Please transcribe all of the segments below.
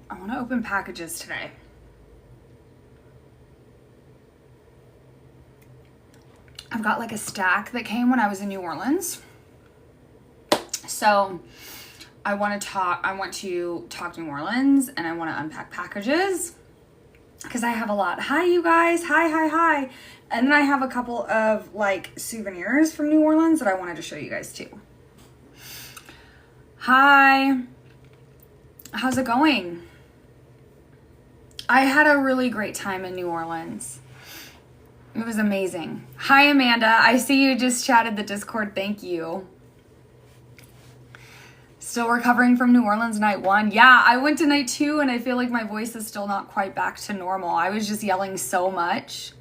I want to open packages today. I've got like a stack that came when I was in New Orleans. So I want to talk New Orleans, and I want to unpack packages because I have a lot. Hi, you guys. Hi. And then I have a couple of like souvenirs from New Orleans that I wanted to show you guys too. Hi. How's it going? I had a really great time in New Orleans. It was amazing. Hi, Amanda. I see you just chatted the Discord. Thank you. Still recovering from New Orleans night 1. Yeah, I went to night 2 and I feel like my voice is still not quite back to normal. I was just yelling so much.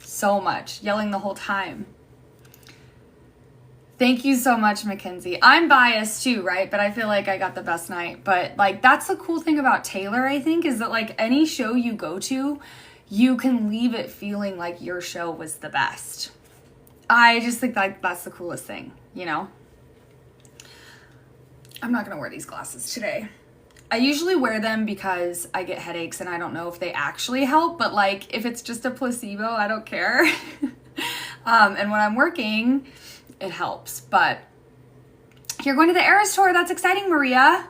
So much. Yelling the whole time. Thank you so much, Mackenzie. I'm biased too, right? But I feel like I got the best night. But like, that's the cool thing about Taylor, I think, is that like any show you go to, you can leave it feeling like your show was the best. I just think that that's the coolest thing, you know? I'm not going to wear these glasses today. I usually wear them because I get headaches and I don't know if they actually help, but like if it's just a placebo, I don't care. And when I'm working, it helps. But you're going to the Eras Tour. That's exciting, Maria.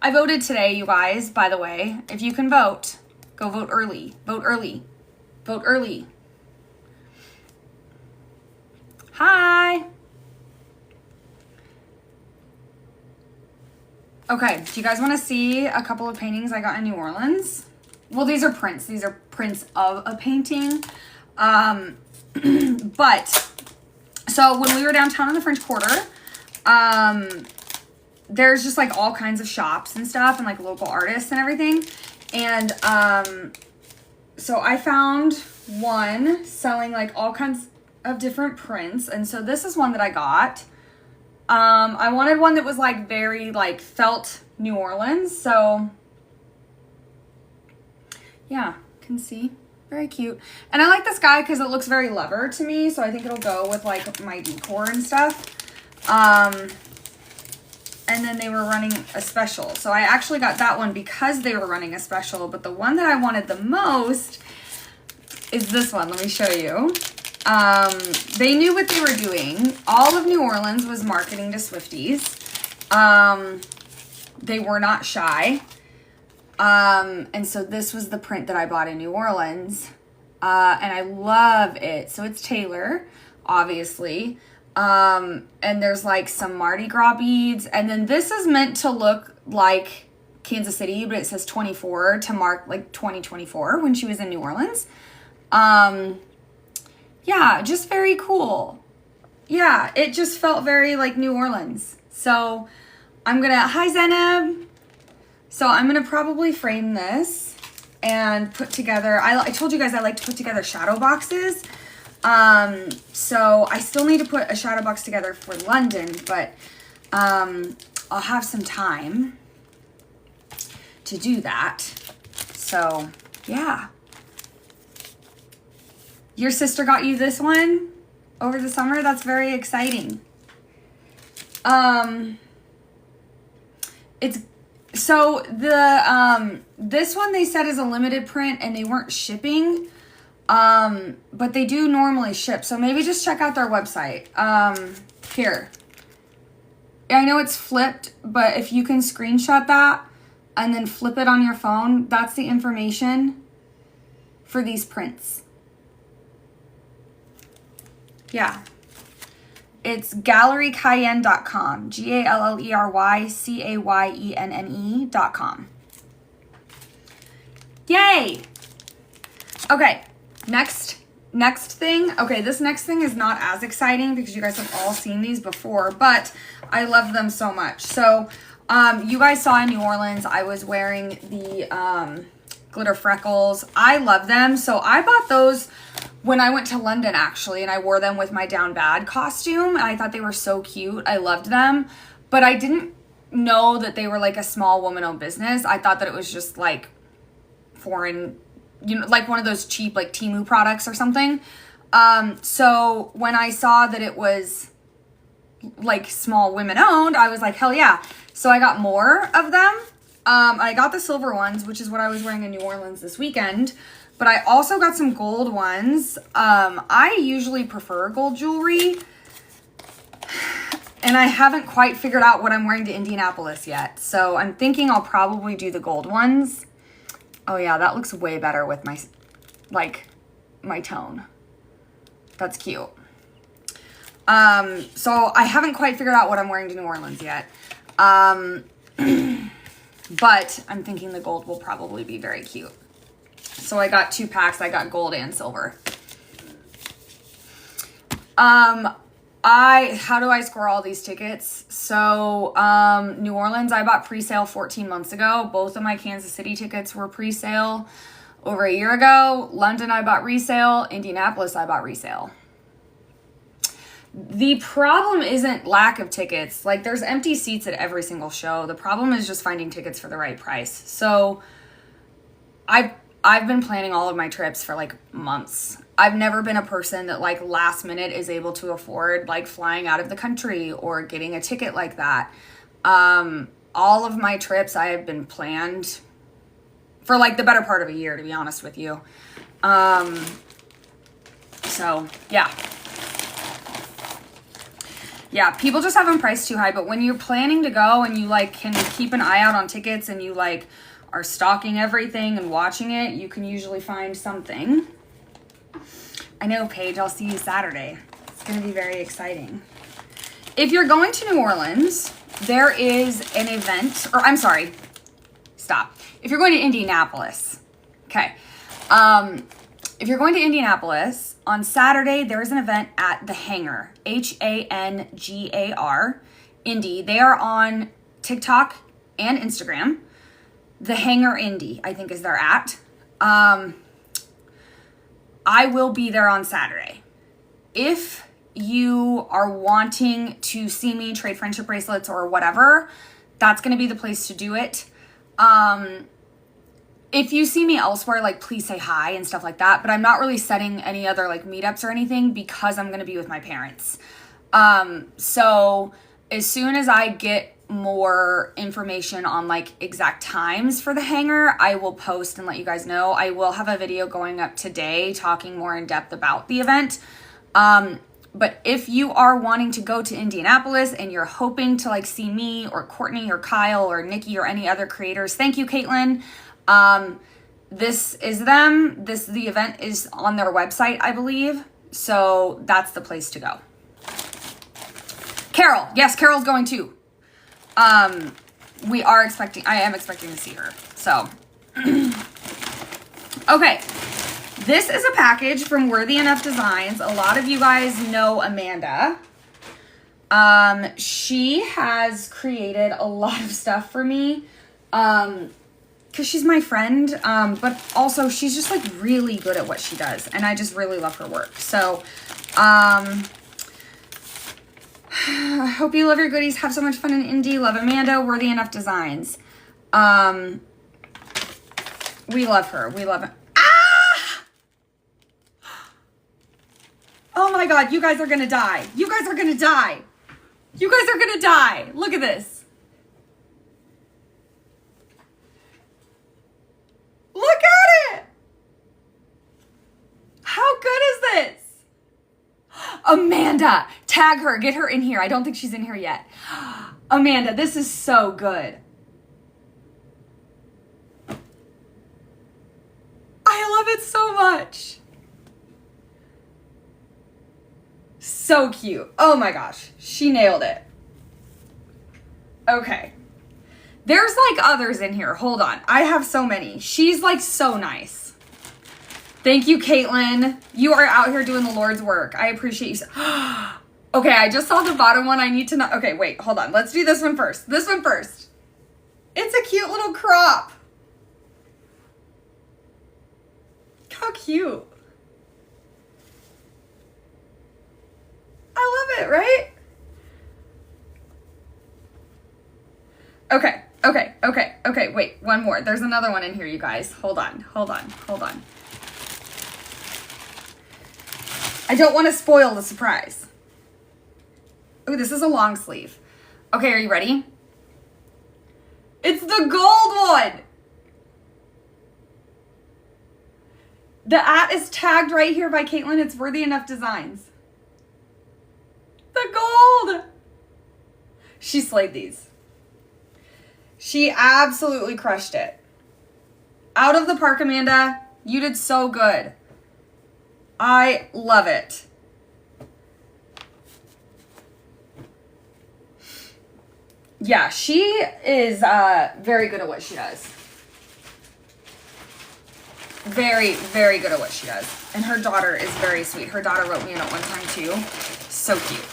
I voted today, you guys, by the way. If you can vote, go vote early. Vote early. Vote early. Hi. Okay, do you guys want to see a couple of paintings I got in New Orleans? Well, these are prints. These are prints of a painting. But, so when we were downtown in the French Quarter, there's just like all kinds of shops and stuff and like local artists and everything. And so I found one selling like all kinds of different prints. And so this is one that I got. I wanted one that was like very like felt New Orleans. So yeah, can see. Very cute. And I like this guy because it looks very leather to me. So I think it'll go with like my decor and stuff. And then they were running a special. So I actually got that one because they were running a special. But the one that I wanted the most is this one. Let me show you. They knew what they were doing. All of New Orleans was marketing to Swifties. They were not shy. And so this was the print that I bought in New Orleans. And I love it. So it's Taylor, obviously. And there's like some Mardi Gras beads. And then this is meant to look like Kansas City, but it says 24 to mark like 2024 when she was in New Orleans. Yeah, just very cool. Yeah, it just felt very like New Orleans. So I'm gonna, hi Zeneb. So I'm gonna probably frame this and put together, I told you guys I like to put together shadow boxes. So I still need to put a shadow box together for London, but I'll have some time to do that. So yeah. Your sister got you this one over the summer? That's very exciting. It's so the this one they said is a limited print and they weren't shipping. But they do normally ship. So maybe just check out their website. Here. I know it's flipped, but if you can screenshot that and then flip it on your phone, that's the information for these prints. Yeah. It's gallerycayenne.com. GALLERYCAYENNE.com. Yay! Okay, next thing. Okay, this next thing is not as exciting because you guys have all seen these before, but I love them so much. So, you guys saw in New Orleans, I was wearing the glitter freckles. I love them. So I bought those when I went to London, actually, and I wore them with my Down Bad costume. And I thought they were so cute. I loved them. But I didn't know that they were like a small woman-owned business. I thought that it was just like foreign, you know, like one of those cheap like Temu products or something. So when I saw that it was like small women owned, I was like, hell yeah. So I got more of them. I got the silver ones, which is what I was wearing in New Orleans this weekend. But I also got some gold ones. I usually prefer gold jewelry. And I haven't quite figured out what I'm wearing to Indianapolis yet. So I'm thinking I'll probably do the gold ones. Oh yeah, that looks way better with my, like, my tone. That's cute. So I haven't quite figured out what I'm wearing to New Orleans yet. But I'm thinking the gold will probably be very cute. So I got 2 packs. I got gold and silver. How do I score all these tickets? So, New Orleans, I bought pre-sale 14 months ago. Both of my Kansas City tickets were pre-sale over a year ago. London, I bought resale. Indianapolis, I bought resale. The problem isn't lack of tickets. Like, there's empty seats at every single show. The problem is just finding tickets for the right price. So, I've been planning all of my trips for like months. I've never been a person that like last minute is able to afford like flying out of the country or getting a ticket like that. All of my trips I have been planned for like the better part of a year, to be honest with you. So yeah. Yeah, people just have them priced too high, but when you're planning to go and you like can keep an eye out on tickets and you like are stalking everything and watching it, you can usually find something. I know, Paige, I'll see you Saturday. It's going to be very exciting. If you're going to New Orleans, there is an event, or I'm sorry, stop. If you're going to Indianapolis, okay. If you're going to Indianapolis, on Saturday, there is an event at The Hangar, Hangar, Indy. They are on TikTok and Instagram. The Hangar Indy, I think, is their at. I will be there on Saturday. If you are wanting to see me trade friendship bracelets or whatever, that's going to be the place to do it. If you see me elsewhere, like, please say hi and stuff like that. But I'm not really setting any other, like, meetups or anything because I'm going to be with my parents. So as soon as I get more information on like exact times for the hangar, I will post and let you guys know. I will have a video going up today talking more in depth about the event. But if you are wanting to go to Indianapolis and you're hoping to like see me or Courtney or Kyle or Nikki or any other creators, thank you, Caitlin. This is them. The event is on their website, I believe. So that's the place to go. Carol. Yes, Carol's going too. I am expecting to see her. So, okay. This is a package from Worthy Enough Designs. A lot of you guys know Amanda. She has created a lot of stuff for me. Because she's my friend. But also she's just like really good at what she does. And I just really love her work. So, I hope you love your goodies. Have so much fun in Indy. Love Amanda. Worthy Enough Designs. We love her. We love her. Ah! Oh my God. You guys are going to die. You guys are going to die. You guys are going to die. Look at this. Look at it. How good is this? Amanda, tag her, get her in here. I don't think she's in here yet. Amanda, this is so good. I love it so much. So cute. Oh my gosh, she nailed it. Okay. There's like others in here. Hold on. I have so many. She's like so nice. Thank you, Caitlin. You are out here doing the Lord's work. I appreciate you. Okay, I just saw the bottom one. I need to know. Okay, wait, hold on. Let's do this one first. This one first. It's a cute little crop. How cute. I love it, right? Okay, wait, one more. There's another one in here, you guys. Hold on. I don't want to spoil the surprise. Oh, this is a long sleeve. Okay, are you ready? It's the gold one. The @ is tagged right here by Caitlin. It's Worthy Enough Designs. The gold. She slayed these. She absolutely crushed it. Out of the park, Amanda. You did so good. I love it. Yeah, she is very good at what she does. Very, very good at what she does. And her daughter is very sweet. Her daughter wrote me in at one time too. So cute.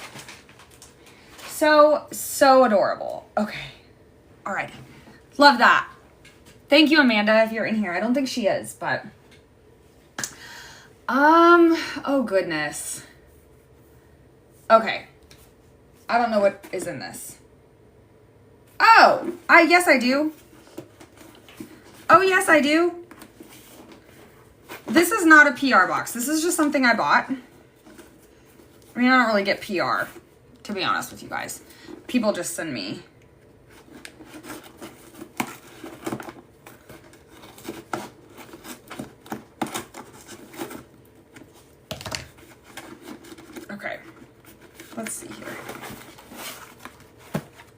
So adorable. Okay. All right. Love that. Thank you, Amanda, if you're in here. I don't think she is, but... oh goodness. Okay. I don't know what is in this. Oh, yes, I do. Oh, yes, I do. This is not a PR box. This is just something I bought. I mean, I don't really get PR, to be honest with you guys. People just send me. Okay. Let's see here.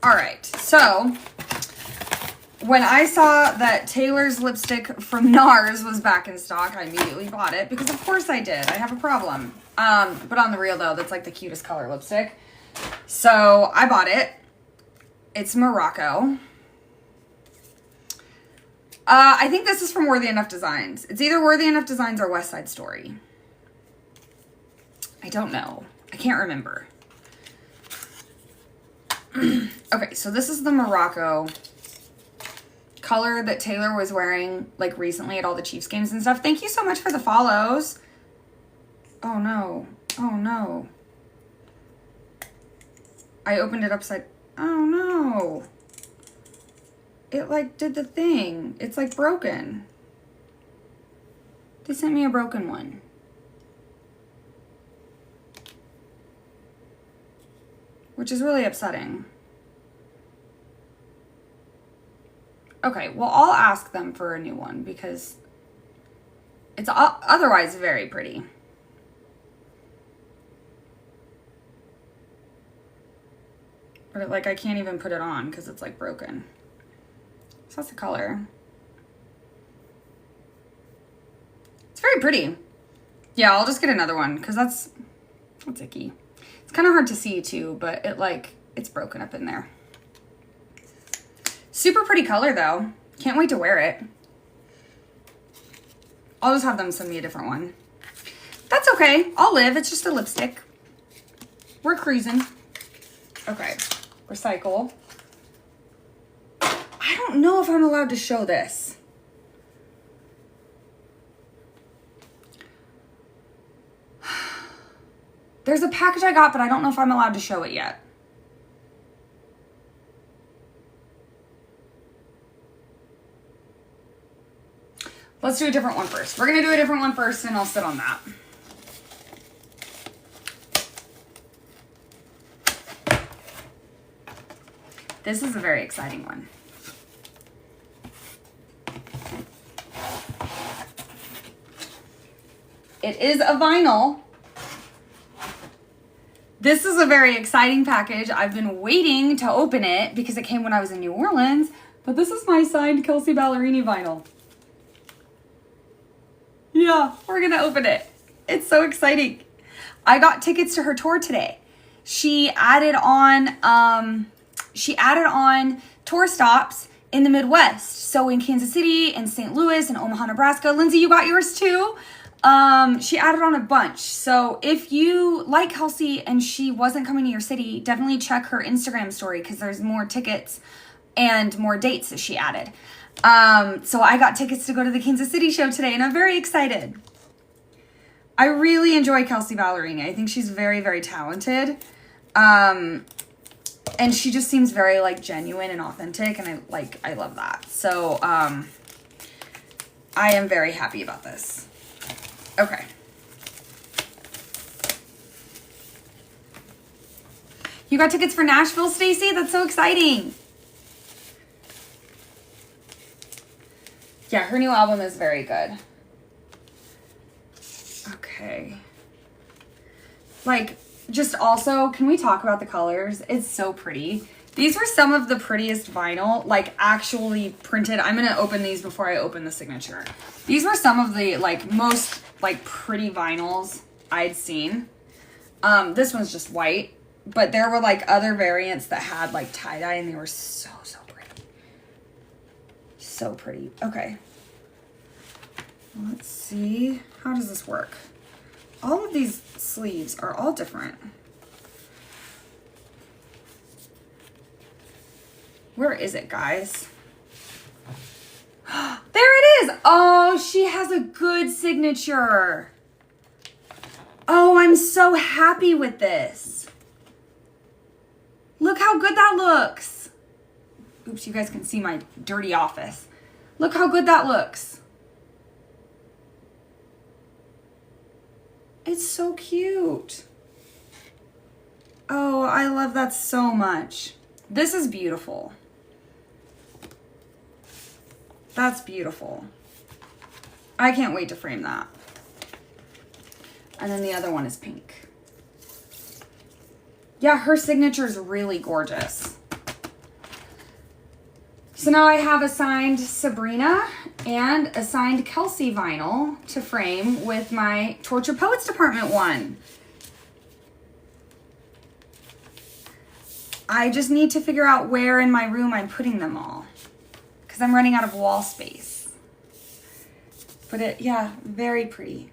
All right. So, when I saw that Taylor's lipstick from NARS was back in stock, I immediately bought it because of course I did. I have a problem. But on the real though, that's like the cutest color lipstick. So I bought it. It's Morocco. I think this is from Worthy Enough Designs. It's either Worthy Enough Designs or West Side Story. I don't know. I can't remember. Okay, so this is the Morocco color that Taylor was wearing like recently at all the Chiefs games and stuff. Thank you so much for the follows. Oh no. Oh no. I opened it upside. Oh no. It like did the thing. It's like broken. They sent me a broken one. Which is really upsetting. Okay, well, I'll ask them for a new one because it's otherwise very pretty. But like, I can't even put it on because it's like broken. So that's the color. It's very pretty. Yeah, I'll just get another one because that's icky. It's kind of hard to see too, but it's broken up in there. Super pretty color though. Can't wait to wear it. I'll just have them send me a different one. That's okay. I'll live. It's just a lipstick. We're cruising. Okay. Recycle. I don't know if I'm allowed to show this. There's a package I got, but I don't know if I'm allowed to show it yet. Let's do a different one first. We're going to do a different one first, and I'll sit on that. This is a very exciting one. It is a vinyl. This is a very exciting package. I've been waiting to open it because it came when I was in New Orleans, but this is my signed Kelsea Ballerini vinyl. Yeah, we're gonna open it. It's so exciting. I got tickets to her tour today. She added on tour stops in the Midwest. So in Kansas City and St. Louis and Omaha, Nebraska. Lindsay, you got yours too? She added on a bunch. So if you like Kelsea and she wasn't coming to your city, definitely check her Instagram story because there's more tickets and more dates that she added. So I got tickets to go to the Kansas City show today and I'm very excited. I really enjoy Kelsea Ballerini. I think she's very, very talented. And she just seems very like genuine and authentic and I love that. So, I am very happy about this. Okay. You got tickets for Nashville, Stacy? That's so exciting. Yeah, her new album is very good. Okay. Like, just also, can we talk about the colors? It's so pretty. These were some of the prettiest vinyl, like actually printed. I'm going to open these before I open the signature. These were some of the like most like pretty vinyls I'd seen. This one's just white, but there were like other variants that had like tie-dye and they were so, so pretty. So pretty. Okay. Let's see. How does this work? All of these sleeves are all different. Where is it, guys? There it is. Oh, she has a good signature. Oh, I'm so happy with this. Look how good that looks. Oops, you guys can see my dirty office. Look how good that looks. It's so cute. Oh, I love that so much. This is beautiful. That's beautiful. I can't wait to frame that. And then the other one is pink. Yeah, her signature is really gorgeous. So now I have a signed Sabrina and a signed Kelsea vinyl to frame with my Torture Poets Department one. I just need to figure out where in my room I'm putting them all because I'm running out of wall space. But yeah, very pretty.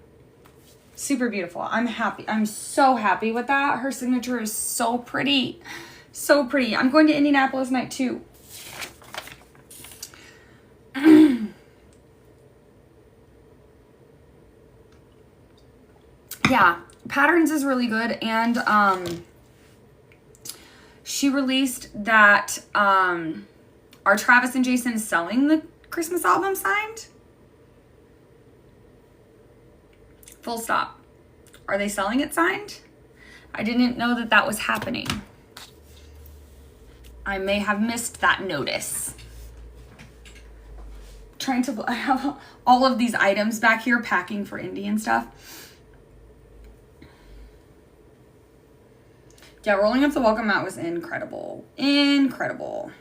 Super beautiful. I'm happy. I'm so happy with that. Her signature is so pretty. So pretty. I'm going to Indianapolis night 2. Yeah, Patterns is really good, and she released that are Travis and Jason selling the Christmas album signed? Full stop. Are they selling it signed? I didn't know that that was happening. I may have missed that notice. I have all of these items back here packing for Indy and stuff. Yeah, rolling up the welcome mat was incredible. Incredible.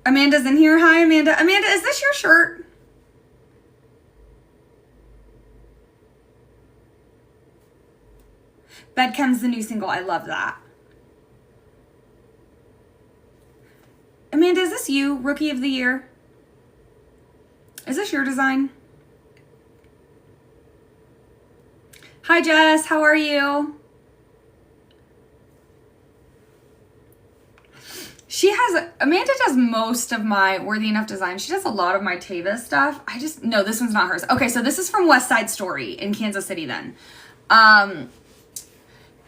Amanda's in here. Hi, Amanda. Amanda, is this your shirt? Bedchem's the new single. I love that. Amanda, is this you? Rookie of the Year? Is this your design? Hi, Jess. How are you? Amanda does most of my Worthy Enough design. She does a lot of my Teva stuff. No, this one's not hers. Okay, so this is from West Side Story in Kansas City then.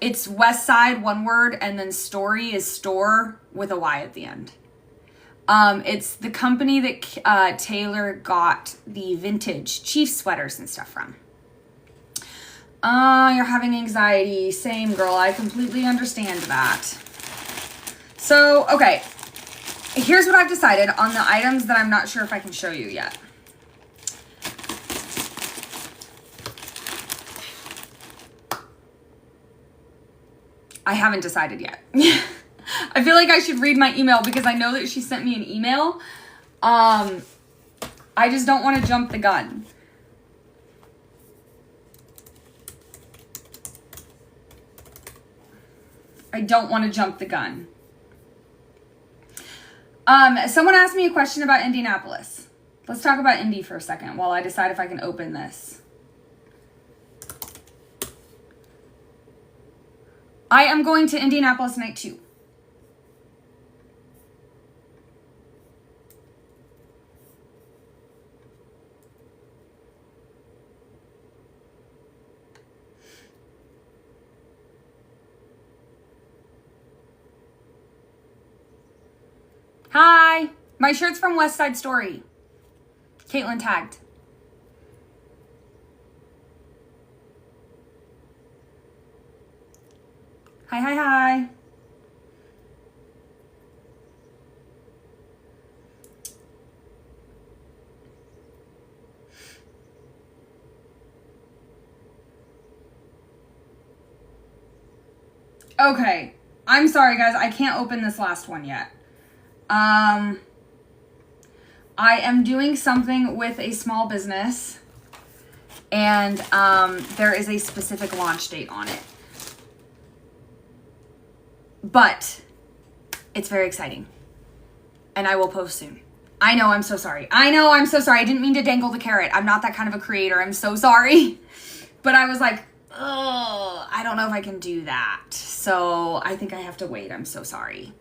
It's West Side, one word, and then Story is store with a Y at the end. It's the company that Taylor got the vintage Chief sweaters and stuff from. You're having anxiety. Same, girl. I completely understand that. So, okay. Here's what I've decided on the items that I'm not sure if I can show you yet. I haven't decided yet. I feel like I should read my email because I know that she sent me an email. I just don't want to jump the gun. I don't want to jump the gun. Someone asked me a question about Indianapolis. Let's talk about Indy for a second while I decide if I can open this. I am going to Indianapolis night 2. Hi, my shirt's from West Side Story. Caitlin tagged. Hi, hi, hi. Okay, I'm sorry guys, I can't open this last one yet. I am doing something with a small business, and there is a specific launch date on it. But it's very exciting, and I will post soon. I know, I'm so sorry. I didn't mean to dangle the carrot. I'm not that kind of a creator. I'm so sorry. But I was like, oh, I don't know if I can do that. So I think I have to wait. I'm so sorry.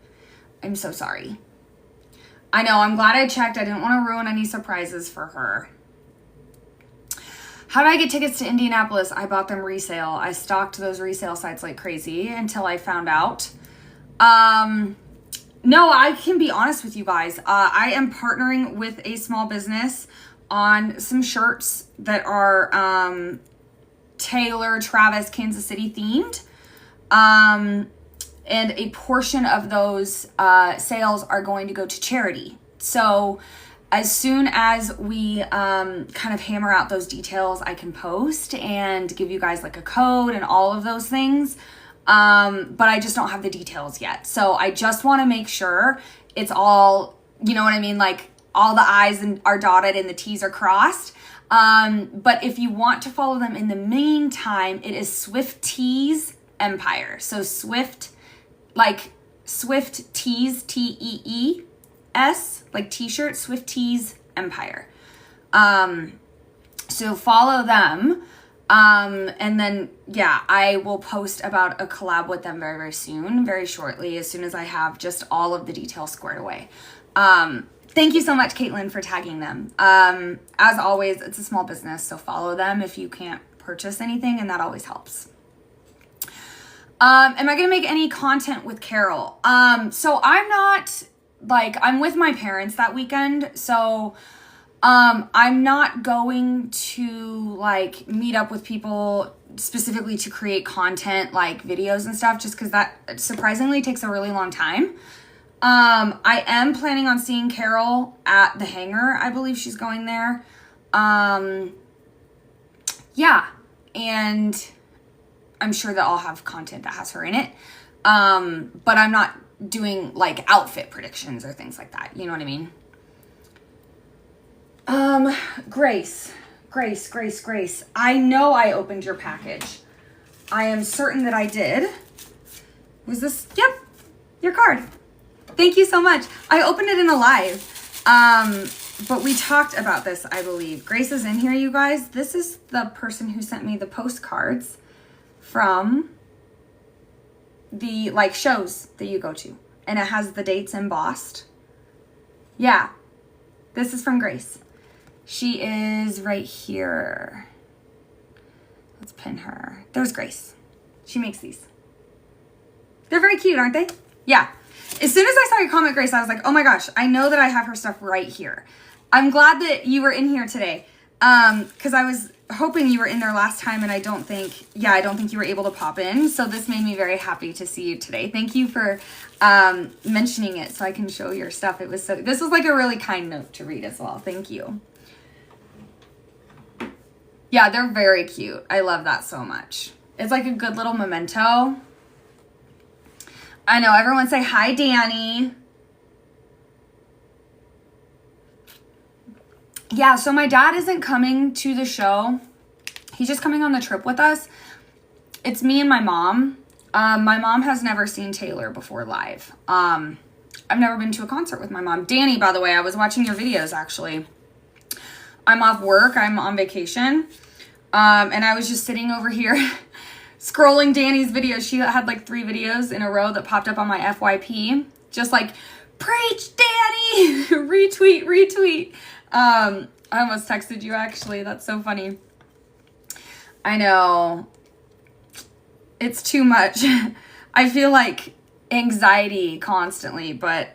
I'm so sorry. I know, I'm glad I checked. I didn't want to ruin any surprises for her. How did I get tickets to Indianapolis? I bought them resale. I stalked those resale sites like crazy until I found out. No, I can be honest with you guys. I am partnering with a small business on some shirts that are Taylor, Travis, Kansas City themed. And a portion of those sales are going to go to charity. So as soon as we kind of hammer out those details, I can post and give you guys like a code and all of those things. But I just don't have the details yet. So I just want to make sure it's all, you know what I mean? Like all the I's are dotted and the T's are crossed. But if you want to follow them in the meantime, it is Swiftie's Empire. So Swift, like Swift Tees, T-E-E-S, like t-shirt, Swiftie's Empire. So follow them. And then, yeah, I will post about a collab with them very, very soon, very shortly, as soon as I have just all of the details squared away. Thank you so much, Caitlin, for tagging them. As always, it's a small business, so follow them if you can't purchase anything, and that always helps. Am I going to make any content with Carol? So I'm not, like, I'm with my parents that weekend, so I'm not going to like meet up with people specifically to create content like videos and stuff, just because that surprisingly takes a really long time. I am planning on seeing Carol at the hangar. I believe she's going there. Yeah, and I'm sure that I'll have content that has her in it. But I'm not doing like outfit predictions or things like that. You know what I mean? Grace. I know I opened your package. I am certain that I did. Was this? Yep. Your card. Thank you so much. I opened it in a live. But we talked about this, I believe. Grace is in here, you guys. This is the person who sent me the postcards from the like shows that you go to. And it has the dates embossed. Yeah. This is from Grace. She is right here. Let's pin her. There's Grace. She makes these. They're very cute, aren't they? Yeah. As soon as I saw your comment, Grace, I was like, oh my gosh, I know that I have her stuff right here. I'm glad that you were in here today. Because I was hoping you were in there last time, and I don't think you were able to pop in. So this made me very happy to see you today. Thank you for mentioning it so I can show your stuff. This was like a really kind note to read as well. Thank you. Yeah, they're very cute. I love that so much. It's like a good little memento. I know, everyone say hi, Danny. Yeah, so my dad isn't coming to the show. He's just coming on the trip with us. It's me and my mom. My mom has never seen Taylor before live. I've never been to a concert with my mom. Danny, by the way, I was watching your videos, actually. I'm off work. I'm on vacation. And I was just sitting over here scrolling Danny's videos. She had like 3 videos in a row that popped up on my FYP. Just like, preach, Danny! retweet. I almost texted you, actually. That's so funny. I know. It's too much. I feel like anxiety constantly, but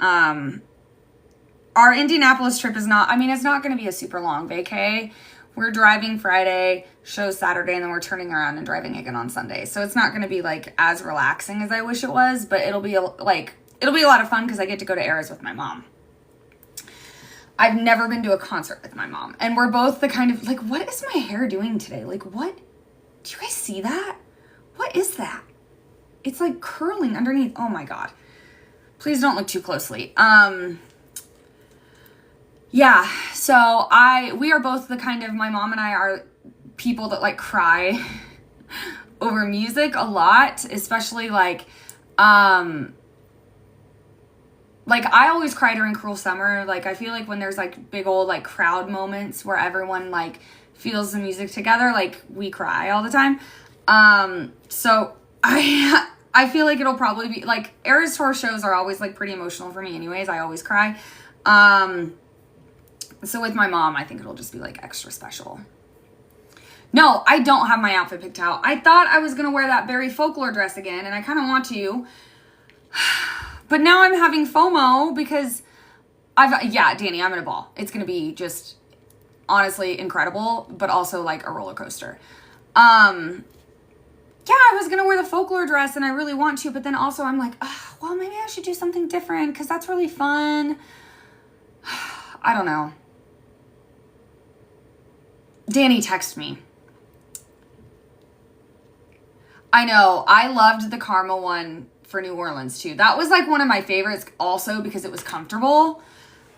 our Indianapolis trip is not, I mean, it's not going to be a super long vacay. we're driving Friday, show Saturday, and then we're turning around and driving again on Sunday. So it's not going to be like as relaxing as I wish it was, but it'll be a lot of fun because I get to go to Eras with my mom. I've never been to a concert with my mom, and we're both the kind of like, what is my hair doing today? Like, what? Do you guys see that? What is that? It's like curling underneath. Oh my God. Please don't look too closely. Yeah, so we are both the kind of, my mom and I are people that like cry over music a lot, especially like I always cry during Cruel Summer. Like, I feel like when there's like big old like crowd moments where everyone like feels the music together, like we cry all the time. So I feel like it'll probably be like, Eras Tour shows are always like pretty emotional for me anyways. I always cry. So with my mom, I think it'll just be like extra special. No, I don't have my outfit picked out. I thought I was going to wear that Berry Folklore dress again, and I kind of want to. But now I'm having FOMO because Danny, I'm in a ball. It's going to be just honestly incredible, but also like a roller coaster. I was going to wear the folklore dress and I really want to, but then also I'm like, well, maybe I should do something different because that's really fun. I don't know. Danny texted me. I know. I loved the Karma one for New Orleans too. That was like one of my favorites also because it was comfortable.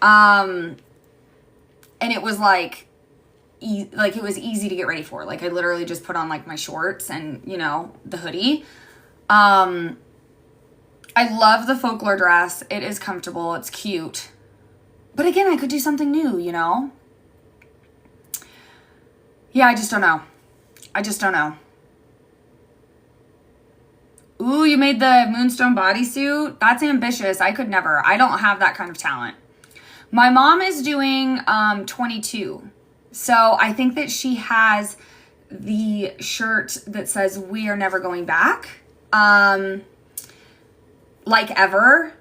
And it was like it was easy to get ready for. Like I literally just put on like my shorts and, you know, the hoodie. I love the folklore dress. It is comfortable. It's cute. But again, I could do something new, you know? Yeah, I just don't know. Ooh, you made the Moonstone bodysuit? That's ambitious. I could never. I don't have that kind of talent. My mom is doing 22. So I think that she has the shirt that says, "We are never going back." Like ever.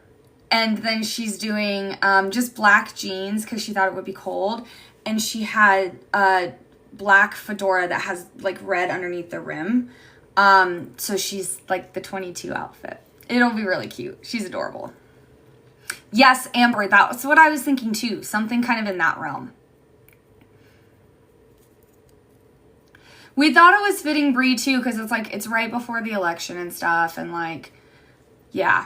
And then she's doing just black jeans because she thought it would be cold. And she had a black fedora that has like red underneath the rim. So she's like the 22 outfit. It'll be really cute. She's adorable. Yes, Amber, that's what I was thinking too. Something kind of in that realm. We thought it was fitting Brie too because it's like, it's right before the election and stuff. And like, yeah,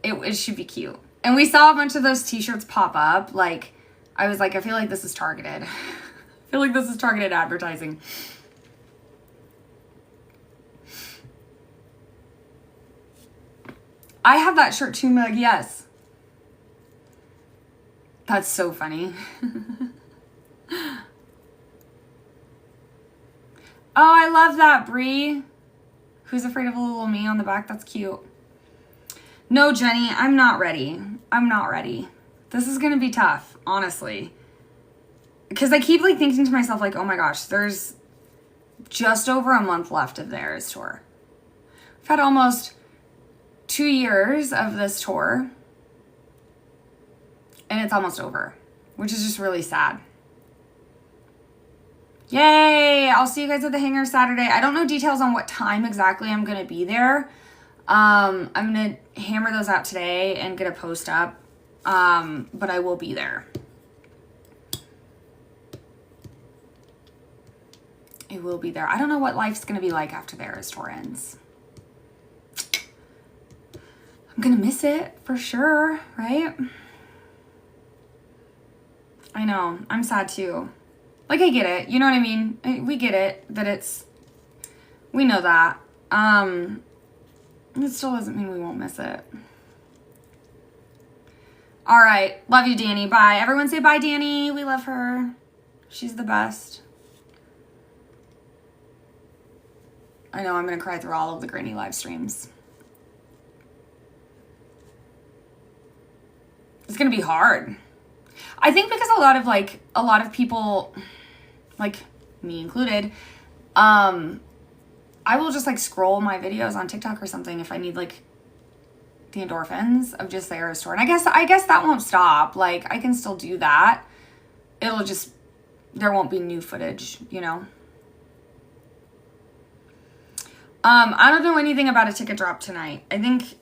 it should be cute. And we saw a bunch of those t-shirts pop up. Like, I was like, I feel like this is targeted. I feel like this is targeted advertising. I have that shirt too, Meg. Yes. That's so funny. Oh, I love that, Brie. Who's afraid of a little me on the back? That's cute. No, Jenny, I'm not ready. This is going to be tough, honestly. Because I keep like thinking to myself like, oh my gosh, there's just over a month left of the Eras tour. We've had almost 2 years of this tour. And it's almost over, which is just really sad. Yay! I'll see you guys at the hangar Saturday. I don't know details on what time exactly I'm going to be there. I'm going to hammer those out today and get a post up. But I will be there. It will be there. I don't know what life's going to be like after the Eras tour ends. I'm going to miss it for sure, right? I know. I'm sad too. Like, I get it. You know what I mean? We get it. We know that. It still doesn't mean we won't miss it. All right. Love you, Danny. Bye. Everyone say bye, Danny. We love her. She's the best. I know I'm going to cry through all of the Granny live streams. It's going to be hard. I think because a lot of people, like me included, I will just like scroll my videos on TikTok or something if I need like the endorphins of just the Eras tour. And I guess that won't stop. Like, I can still do that. It'll just, there won't be new footage, you know. I don't know anything about a ticket drop tonight. I think,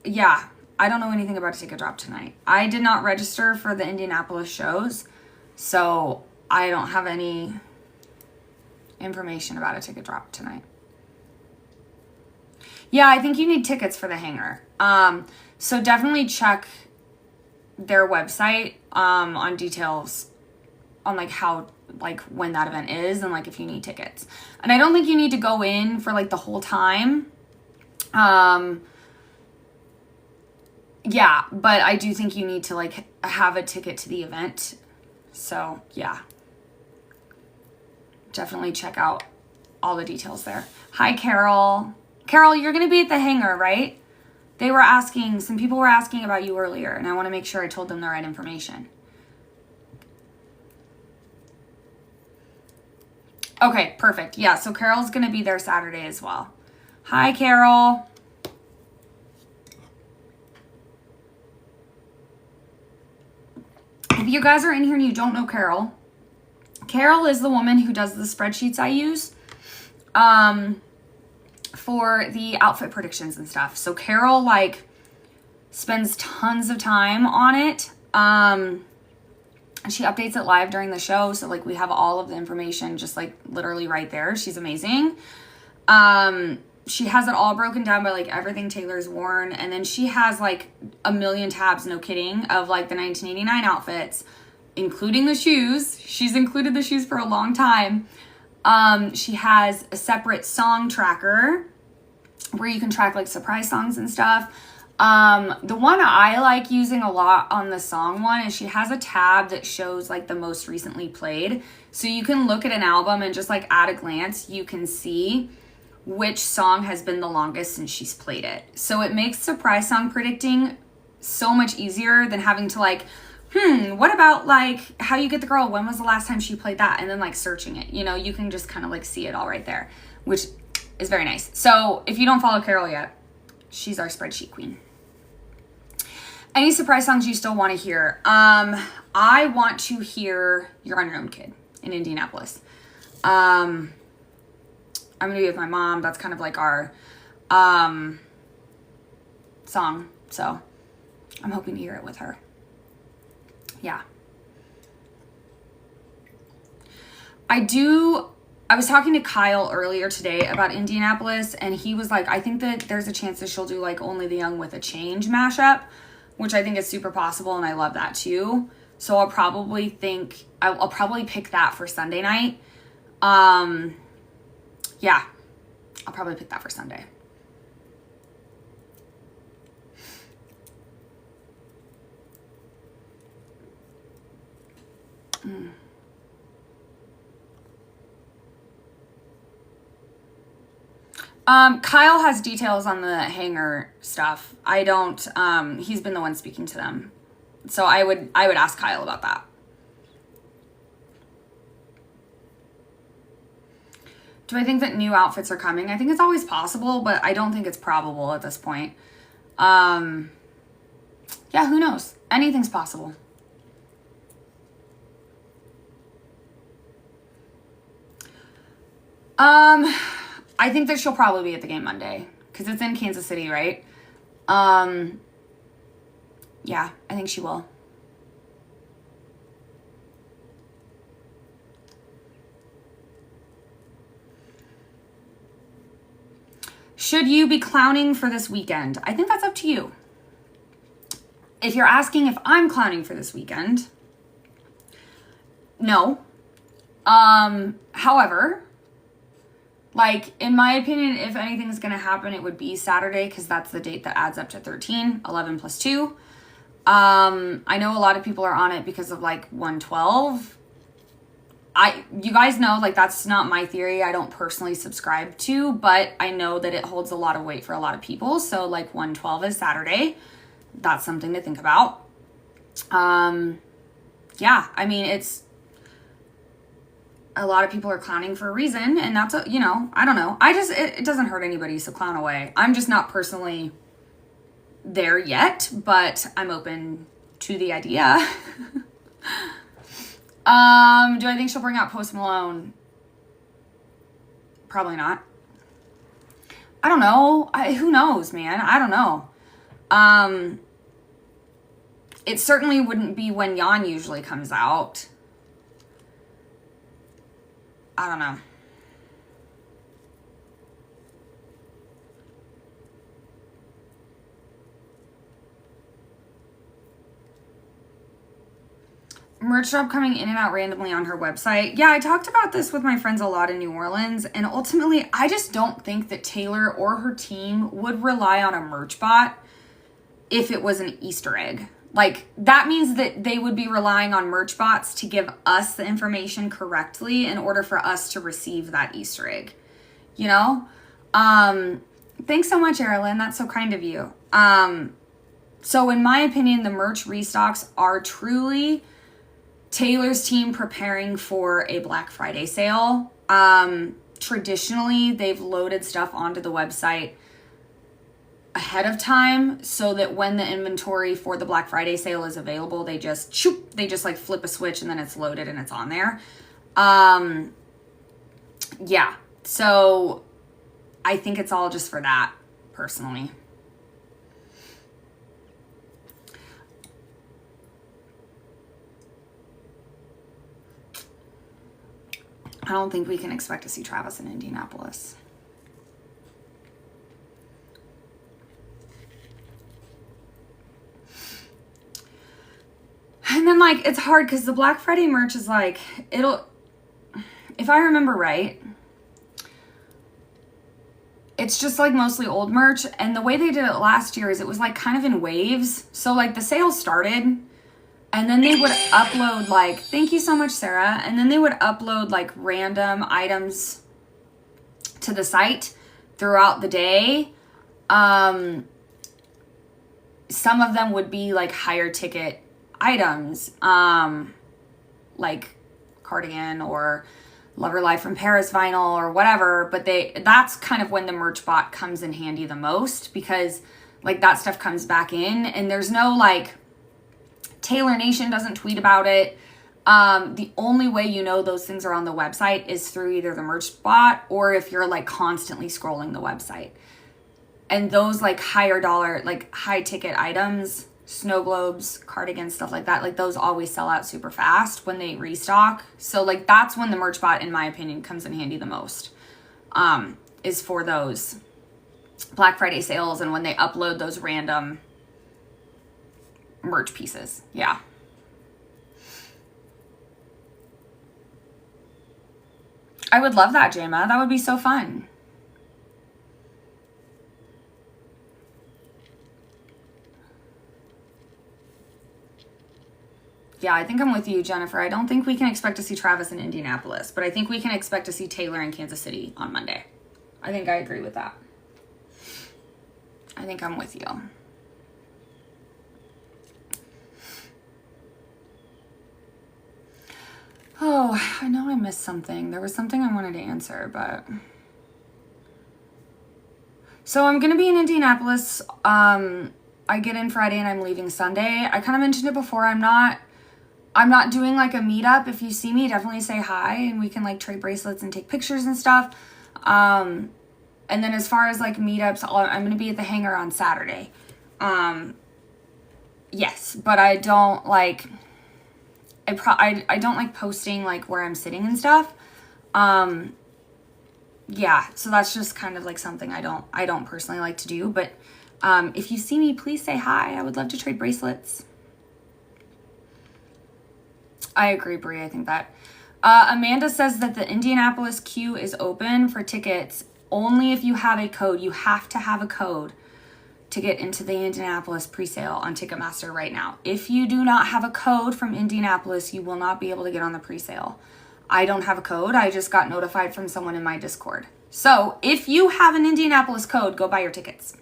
yeah, I don't know anything about a ticket drop tonight. I did not register for the Indianapolis shows, so I don't have any information about a ticket drop tonight. Yeah, I think you need tickets for the hangar. So definitely check their website on details on like how, like when that event is and like if you need tickets. And I don't think you need to go in for like the whole time. Yeah, but I do think you need to like have a ticket to the event. So yeah, definitely check out all the details there. Hi, Carol. Carol, you're going to be at the hangar, right? They were asking, some people were asking about you earlier, and I want to make sure I told them the right information. Okay, perfect. Yeah, so Carol's going to be there Saturday as well. Hi, Carol. If you guys are in here and you don't know Carol, Carol is the woman who does the spreadsheets I use for the outfit predictions and stuff. So Carol like spends tons of time on it. And she updates it live during the show. So like we have all of the information just like literally right there. She's amazing. She has it all broken down by like everything Taylor's worn. And then she has like a million tabs, no kidding, of like the 1989 outfits, including the shoes. She's included the shoes for a long time. She has a separate song tracker where you can track like surprise songs and stuff. The one I like using a lot on the song one is she has a tab that shows like the most recently played. So you can look at an album and just like at a glance, you can see which song has been the longest since she's played it. So it makes surprise song predicting so much easier than having to like, what about like How You Get the Girl? When was the last time she played that? And then like searching it, you know, you can just kind of like see it all right there, which is very nice. So if you don't follow Carol yet, she's our spreadsheet queen. Any surprise songs you still want to hear? I want to hear You're on Your Own Kid in Indianapolis. I'm going to be with my mom. That's kind of like our song. So I'm hoping to hear it with her. Yeah. I was talking to Kyle earlier today about Indianapolis, and he was like, I think that there's a chance that she'll do like Only the Young with a Change mashup, which I think is super possible, and I love that too. So I'll probably pick that for Sunday night. Yeah, I'll probably pick that for Sunday. Kyle has details on the hangar stuff. I don't, he's been the one speaking to them. So I would ask Kyle about that. Do I think that new outfits are coming? I think it's always possible, but I don't think it's probable at this point. Yeah, who knows? Anything's possible. I think that she'll probably be at the game Monday because it's in Kansas City, right? Yeah, I think she will. Should you be clowning for this weekend? I think that's up to you. If you're asking if I'm clowning for this weekend, no. However, like, in my opinion, if anything's going to happen, it would be Saturday because that's the date that adds up to 13, 11 plus 2. I know a lot of people are on it because of, like, 112. You guys know, like, that's not my theory. I don't personally subscribe to, but I know that it holds a lot of weight for a lot of people. So, like, 112 is Saturday. That's something to think about. Yeah, I mean, it's... a lot of people are clowning for a reason, and that's, I don't know. It doesn't hurt anybody, so clown away. I'm just not personally there yet, but I'm open to the idea. Do I think she'll bring out Post Malone? Probably not. I don't know. Who knows, man? I don't know. It certainly wouldn't be when Jan usually comes out. I don't know. Merch drop coming in and out randomly on her website. Yeah, I talked about this with my friends a lot in New Orleans, and ultimately, I just don't think that Taylor or her team would rely on a merch bot if it was an Easter egg. Like, that means that they would be relying on merch bots to give us the information correctly in order for us to receive that Easter egg. You know? Thanks so much, Erilyn. That's so kind of you. So in my opinion, the merch restocks are truly Taylor's team preparing for a Black Friday sale. Traditionally, they've loaded stuff onto the website ahead of time so that when the inventory for the Black Friday sale is available, they just like flip a switch and then it's loaded and it's on there. Yeah, so I think it's all just for that, personally. I don't think we can expect to see Travis in Indianapolis. And then, like, it's hard because the Black Friday merch is like, if I remember right, it's just like mostly old merch. And the way they did it last year is it was like kind of in waves. So like the sale started and then they would upload like, thank you so much, Sarah. And then they would upload like random items to the site throughout the day. Some of them would be like higher ticket items, like cardigan or Lover Life from Paris vinyl or whatever, but that's kind of when the merch bot comes in handy the most, because like that stuff comes back in and there's no like, Taylor Nation doesn't tweet about it. The only way you know those things are on the website is through either the merch bot or if you're like constantly scrolling the website. And those like higher dollar, like high ticket items, snow globes, cardigans, stuff like that, like those always sell out super fast when they restock. So like that's when the merch bot, in my opinion, comes in handy the most, is for those Black Friday sales and when they upload those random merch pieces. Yeah. I would love that, Jama. That would be so fun. Yeah, I think I'm with you, Jennifer. I don't think we can expect to see Travis in Indianapolis, but I think we can expect to see Taylor in Kansas City on Monday. I think I agree with that. I think I'm with you. Oh, I know I missed something. There was something I wanted to answer, but... So I'm going to be in Indianapolis. I get in Friday and I'm leaving Sunday. I kind of mentioned it before. I'm not doing like a meetup. If you see me, definitely say hi and we can like trade bracelets and take pictures and stuff. And then as far as like meetups, I'm going to be at the hangar on Saturday. Yes, but I don't like... I don't like posting like where I'm sitting and stuff. Yeah, so that's just kind of like something I don't personally like to do, but if you see me, please say hi. I would love to trade bracelets. I agree, Brie. I think that Amanda says that the Indianapolis queue is open for tickets only if you have a code. You have to have a code to get into the Indianapolis presale on Ticketmaster right now. If you do not have a code from Indianapolis, you will not be able to get on the presale. I don't have a code. I just got notified from someone in my Discord. So if you have an Indianapolis code, go buy your tickets.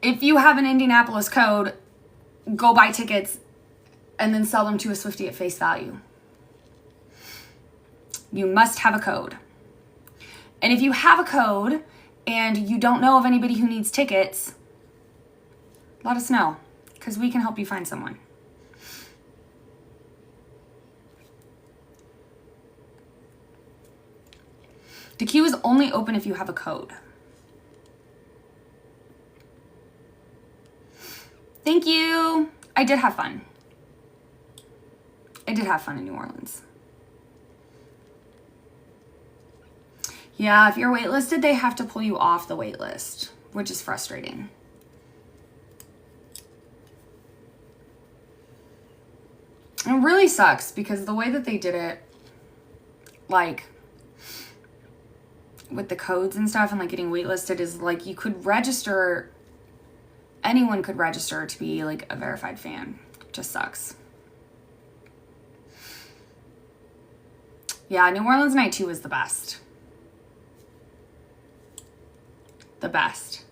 If you have an Indianapolis code, go buy tickets and then sell them to a Swiftie at face value. You must have a code. And if you have a code and you don't know of anybody who needs tickets, let us know, because we can help you find someone. The queue is only open if you have a code. Thank you. I did have fun. I did have fun in New Orleans. Yeah, if you're waitlisted, they have to pull you off the wait list, which is frustrating. It really sucks because the way that they did it, like with the codes and stuff and like getting waitlisted, is like you could register, anyone could register to be like a verified fan. Just sucks. Yeah, New Orleans night 2 was the best. The best.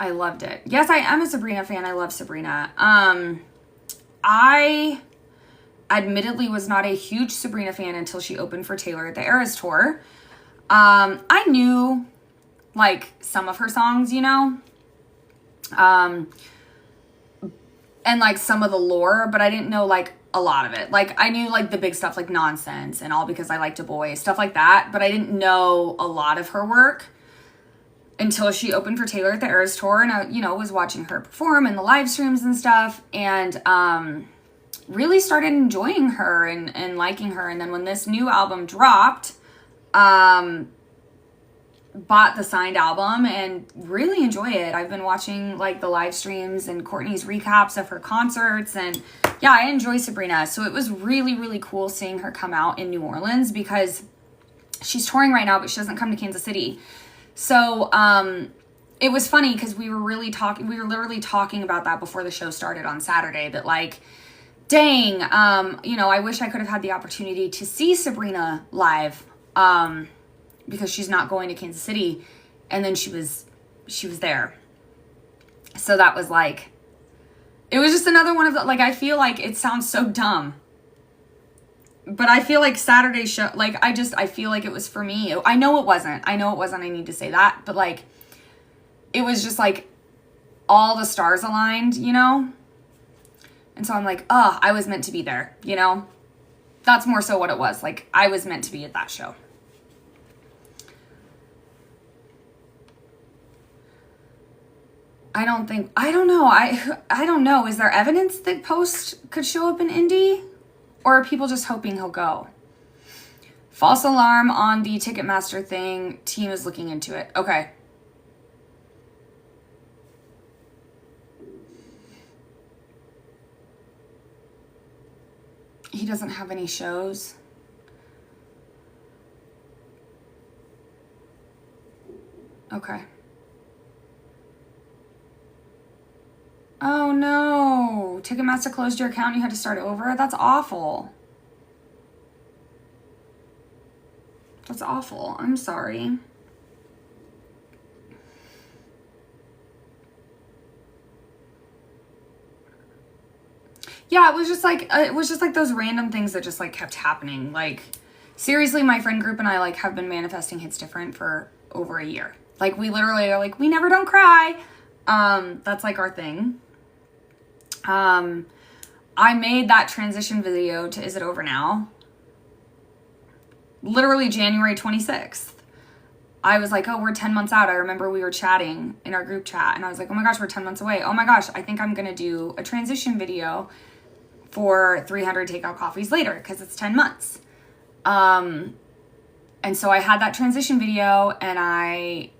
I loved it. Yes, I am a Sabrina fan. I love Sabrina. I admittedly was not a huge Sabrina fan until she opened for Taylor at the Eras Tour. I knew like some of her songs, you know, and like some of the lore, but I didn't know like a lot of it. Like I knew like the big stuff like Nonsense and All Because I Liked a Boy, stuff like that, but I didn't know a lot of her work until she opened for Taylor at the Eras Tour, and I, you know, was watching her perform in the live streams and stuff, and really started enjoying her and liking her. And then when this new album dropped, bought the signed album and really enjoy it. I've been watching like the live streams and Courtney's recaps of her concerts, and yeah, I enjoy Sabrina. So it was really, really cool seeing her come out in New Orleans because she's touring right now, but she doesn't come to Kansas City. So it was funny because we were literally talking about that before the show started on Saturday, that like, dang, you know, I wish I could have had the opportunity to see Sabrina live, because she's not going to Kansas City. And then she was there. So that was like, it was just another one of the, like, I feel like it sounds so dumb, but I feel like Saturday's show, like, I feel like it was for me. I know it wasn't. I need to say that, but like, it was just like all the stars aligned, you know? And so I'm like, oh, I was meant to be there, you know? That's more so what it was. Like, I was meant to be at that show. I don't know. I don't know. Is there evidence that Post could show up in Indy? Or are people just hoping he'll go? False alarm on the Ticketmaster thing. Team is looking into it. Okay. He doesn't have any shows. Okay. Oh no. Ticketmaster closed your account and you had to start over? That's awful. That's awful. I'm sorry. Yeah, it was just like those random things that just like kept happening. Like, seriously, my friend group and I like have been manifesting Hits Different for over a year. Like, we literally are like, we never don't cry. That's like our thing. I made that transition video to Is It Over Now? Literally January 26th. I was like, oh, we're 10 months out. I remember we were chatting in our group chat and I was like, oh my gosh, we're 10 months away. Oh my gosh, I think I'm going to do a transition video for 300 takeout coffees later because it's 10 months. And so I had that transition video and I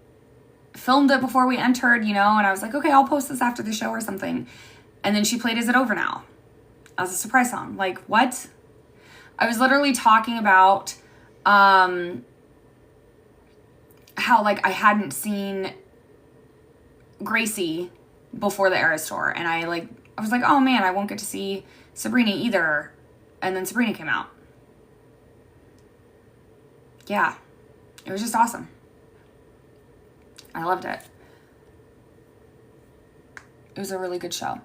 filmed it before we entered, you know, and I was like, okay, I'll post this after the show or something. And then she played Is It Over Now as a surprise song. Like, what? I was literally talking about how, like, I hadn't seen Gracie before the Eras Tour. And I was like, oh man, I won't get to see Sabrina either. And then Sabrina came out. Yeah. It was just awesome. I loved it. It was a really good show.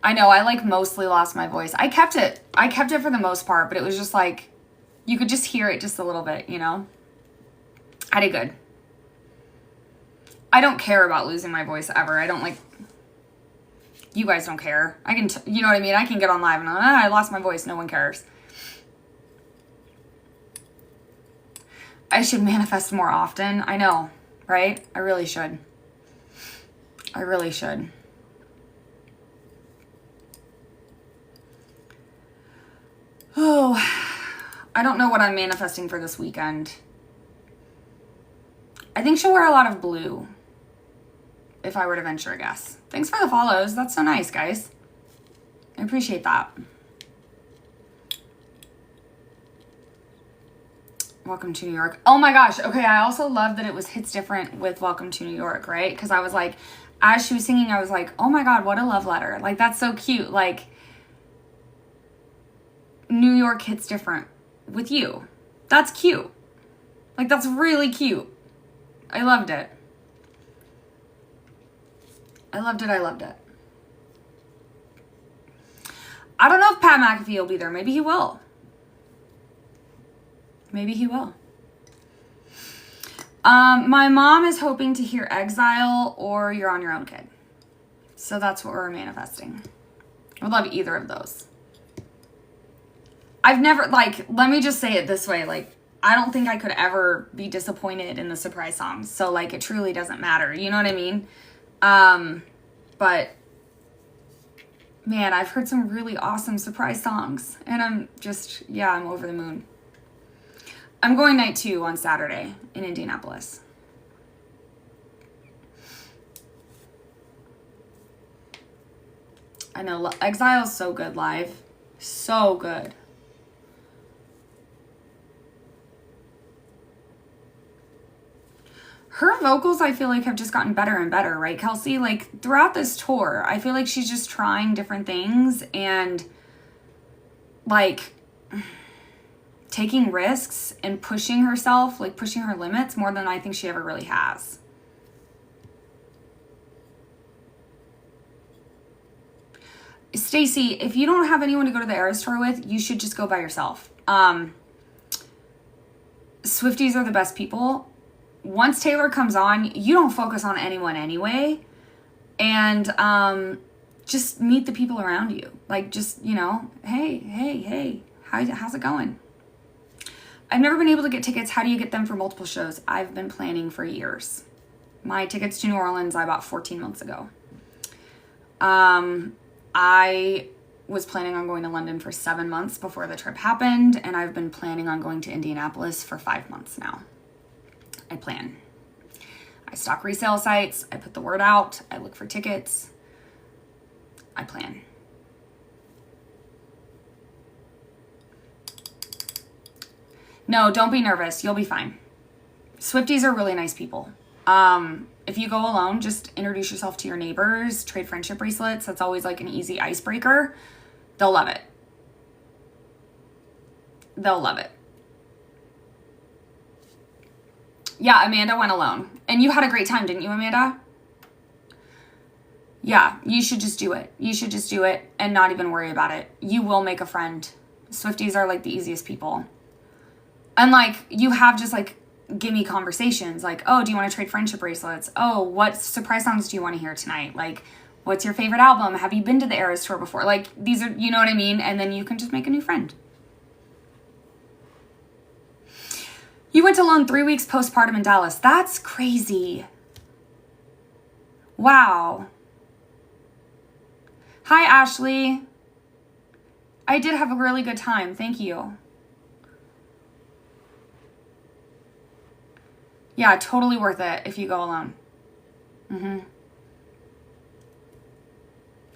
I know, I like mostly lost my voice. I kept it for the most part, but it was just like, you could just hear it just a little bit, you know? I did good. I don't care about losing my voice ever. I don't like, you guys don't care. I can, you know what I mean? I can get on live and I lost my voice. No one cares. I should manifest more often. I know, right? I really should. I really should. Oh, I don't know what I'm manifesting for this weekend. I think she'll wear a lot of blue, if I were to venture a guess. Thanks for the follows. That's so nice, guys. I appreciate that. Welcome to New York. Oh my gosh. Okay, I also love that it was Hits Different with Welcome to New York, right? Because I was like, as she was singing, I was like, oh my God, what a love letter. Like, that's so cute. Like, New York hits different with you. That's cute. Like, that's really cute. I loved it. I loved it. I loved it. I don't know if Pat McAfee will be there. Maybe he will. Maybe he will. My mom is hoping to hear Exile or You're on Your Own, Kid. So that's what we're manifesting. I would love either of those. I've never, like, let me just say it this way. Like, I don't think I could ever be disappointed in the surprise songs. So, like, it truly doesn't matter. You know what I mean? But, man, I've heard some really awesome surprise songs. And I'm just, yeah, I'm over the moon. I'm going night 2 on Saturday in Indianapolis. I know, Exile's so good live. So good. Her vocals, I feel like, have just gotten better and better, right, Kelsey? Like, throughout this tour, I feel like she's just trying different things and, like, taking risks and pushing herself, like, pushing her limits more than I think she ever really has. Stacy, if you don't have anyone to go to the Eras Tour with, you should just go by yourself. Swifties are the best people. Once Taylor comes on, you don't focus on anyone anyway. And just meet the people around you. Like, just, you know, hey, how's it going? I've never been able to get tickets. How do you get them for multiple shows? I've been planning for years. My tickets to New Orleans I bought 14 months ago. I was planning on going to London for 7 months before the trip happened, and I've been planning on going to Indianapolis for 5 months now. I plan. I stock resale sites. I put the word out. I look for tickets. I plan. No, don't be nervous. You'll be fine. Swifties are really nice people. If you go alone, just introduce yourself to your neighbors, trade friendship bracelets. That's always like an easy icebreaker. They'll love it. They'll love it. Yeah, Amanda went alone. And you had a great time, didn't you, Amanda? Yeah, you should just do it. You should just do it and not even worry about it. You will make a friend. Swifties are like the easiest people. And like, you have just like gimme conversations like, oh, do you want to trade friendship bracelets? Oh, what surprise songs do you want to hear tonight? Like, what's your favorite album? Have you been to the Eras Tour before? Like, these are, you know what I mean? And then you can just make a new friend. You went alone 3 weeks postpartum in Dallas. That's crazy. Wow. Hi, Ashley. I did have a really good time. Thank you. Yeah, totally worth it if you go alone.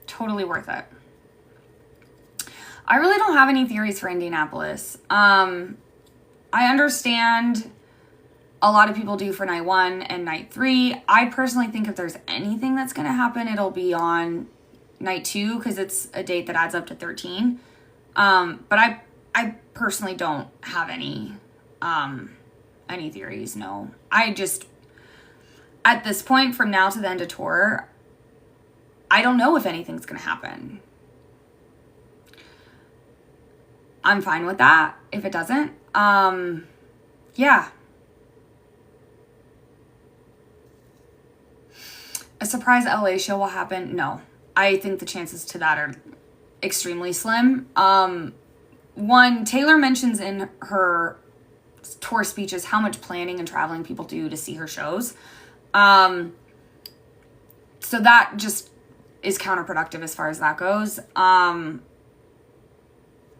Totally worth it. I really don't have any theories for Indianapolis. I understand a lot of people do for night 1 and night 3. I personally think if there's anything that's going to happen, it'll be on night 2 because it's a date that adds up to 13. But I personally don't have any theories. No, I just, at this point from now to the end of tour, I don't know if anything's going to happen. I'm fine with that if it doesn't. Yeah. surprise LA show will happen? No. I think the chances to that are extremely slim. One, Taylor mentions in her tour speeches how much planning and traveling people do to see her shows. So that just is counterproductive as far as that goes.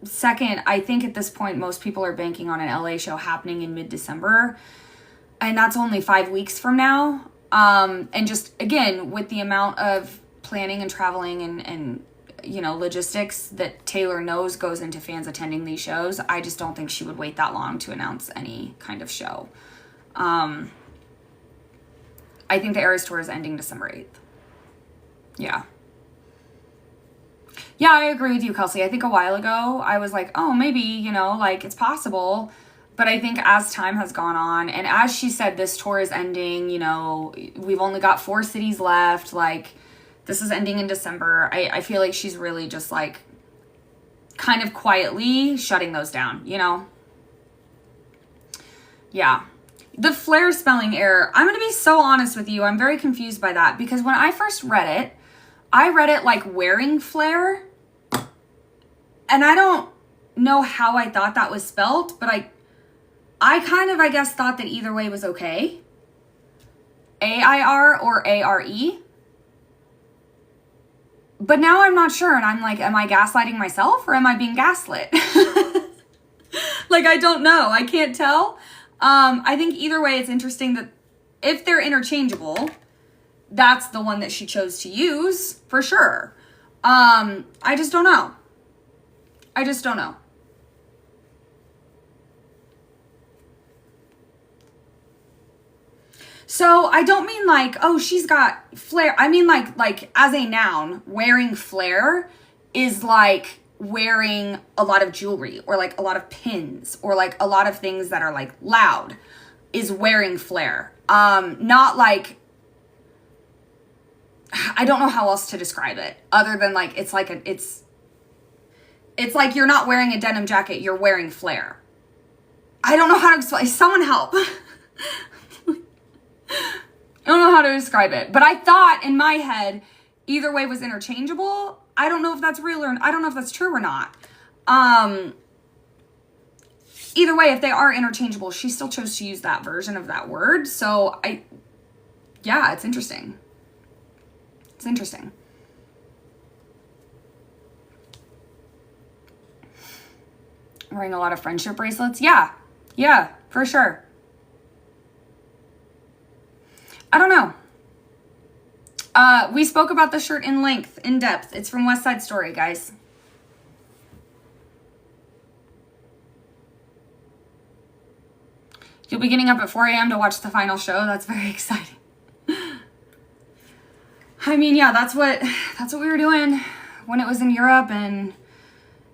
Second, I think at this point, most people are banking on an LA show happening in mid-December. And that's only 5 weeks from now. And just, again, with the amount of planning and traveling and logistics that Taylor knows goes into fans attending these shows, I just don't think she would wait that long to announce any kind of show. I think the Eras Tour is ending December 8th. Yeah. Yeah, I agree with you, Kelsey. I think a while ago, I was like, oh, maybe, it's possible. But I think as time has gone on, and as she said, this tour is ending, we've only got 4 cities left, this is ending in December. I feel like she's really just, kind of quietly shutting those down, Yeah. The Flair spelling error, I'm going to be so honest with you. I'm very confused by that, because when I first read it, I read it like wearing Flair. And I don't know how I thought that was spelt, but I kind of, I guess, thought that either way was okay. AIR or ARE. But now I'm not sure, and I'm like, am I gaslighting myself or am I being gaslit? I don't know. I can't tell. I think either way, it's interesting that if they're interchangeable, that's the one that she chose to use, for sure. I just don't know. So I don't mean she's got flair. I mean like as a noun, wearing flair is like wearing a lot of jewelry or a lot of pins or a lot of things that are loud is wearing flair. Not I don't know how else to describe it other than it's like you're not wearing a denim jacket, you're wearing flair. I don't know how to explain. Someone help. I don't know how to describe it, but I thought in my head either way was interchangeable. I don't know if that's real or I don't know if that's true or not. Either way, if they are interchangeable, she still chose to use that version of that word. So it's interesting. It's interesting. Wearing a lot of friendship bracelets. Yeah, for sure. I don't know. We spoke about the shirt in depth. It's from West Side Story, guys. You'll be getting up at 4 a.m. to watch the final show. That's very exciting. I mean, yeah, that's what we were doing when it was in Europe and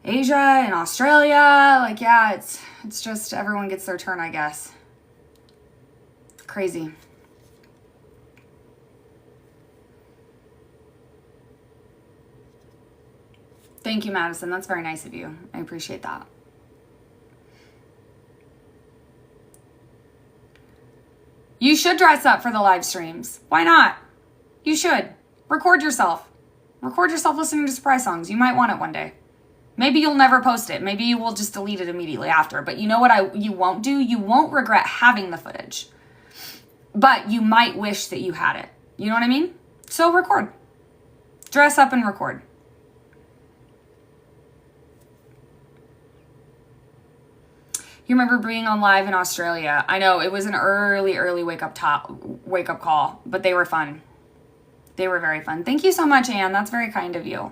Asia and Australia. It's just everyone gets their turn, I guess. Crazy. Thank you, Madison. That's very nice of you. I appreciate that. You should dress up for the live streams. Why not? You should. Record yourself. Record yourself listening to surprise songs. You might want it one day. Maybe you'll never post it. Maybe you will just delete it immediately after. But you know what you won't do? You won't regret having the footage. But you might wish that you had it. You know what I mean? So record. Dress up and record. You remember being on live in Australia? I know, it was an early wake up call, but they were fun. They were very fun. Thank you so much, Anne. That's very kind of you.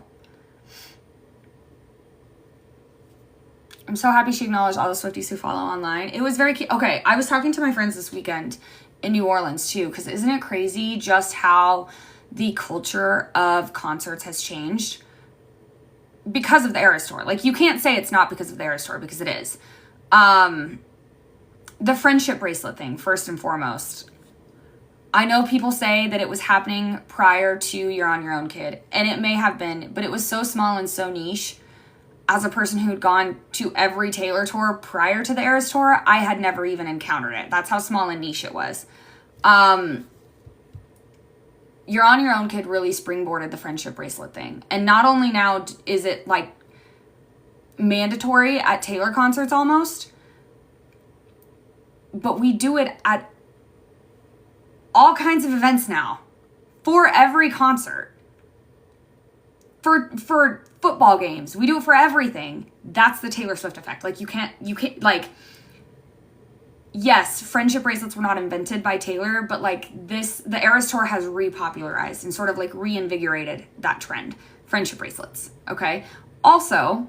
I'm so happy she acknowledged all the Swifties who follow online. It was very cute. Okay, I was talking to my friends this weekend in New Orleans too, because isn't it crazy just how the culture of concerts has changed because of the Eras Tour? You can't say it's not because of the Eras Tour, because it is. The friendship bracelet thing, first and foremost. I know people say that it was happening prior to You're On Your Own Kid, and it may have been, but it was so small and so niche. As a person who'd gone to every Taylor tour prior to the Eras Tour, I had never even encountered it. That's how small and niche it was. You're on Your Own Kid really springboarded the friendship bracelet thing. And not only now is it like mandatory at Taylor concerts almost, but we do it at all kinds of events now for every concert. For football games, we do it for everything. That's the Taylor Swift effect. Like you can't like, yes, friendship bracelets were not invented by Taylor, but like the Eras Tour has repopularized and sort of like reinvigorated that trend. Friendship bracelets, okay? Also,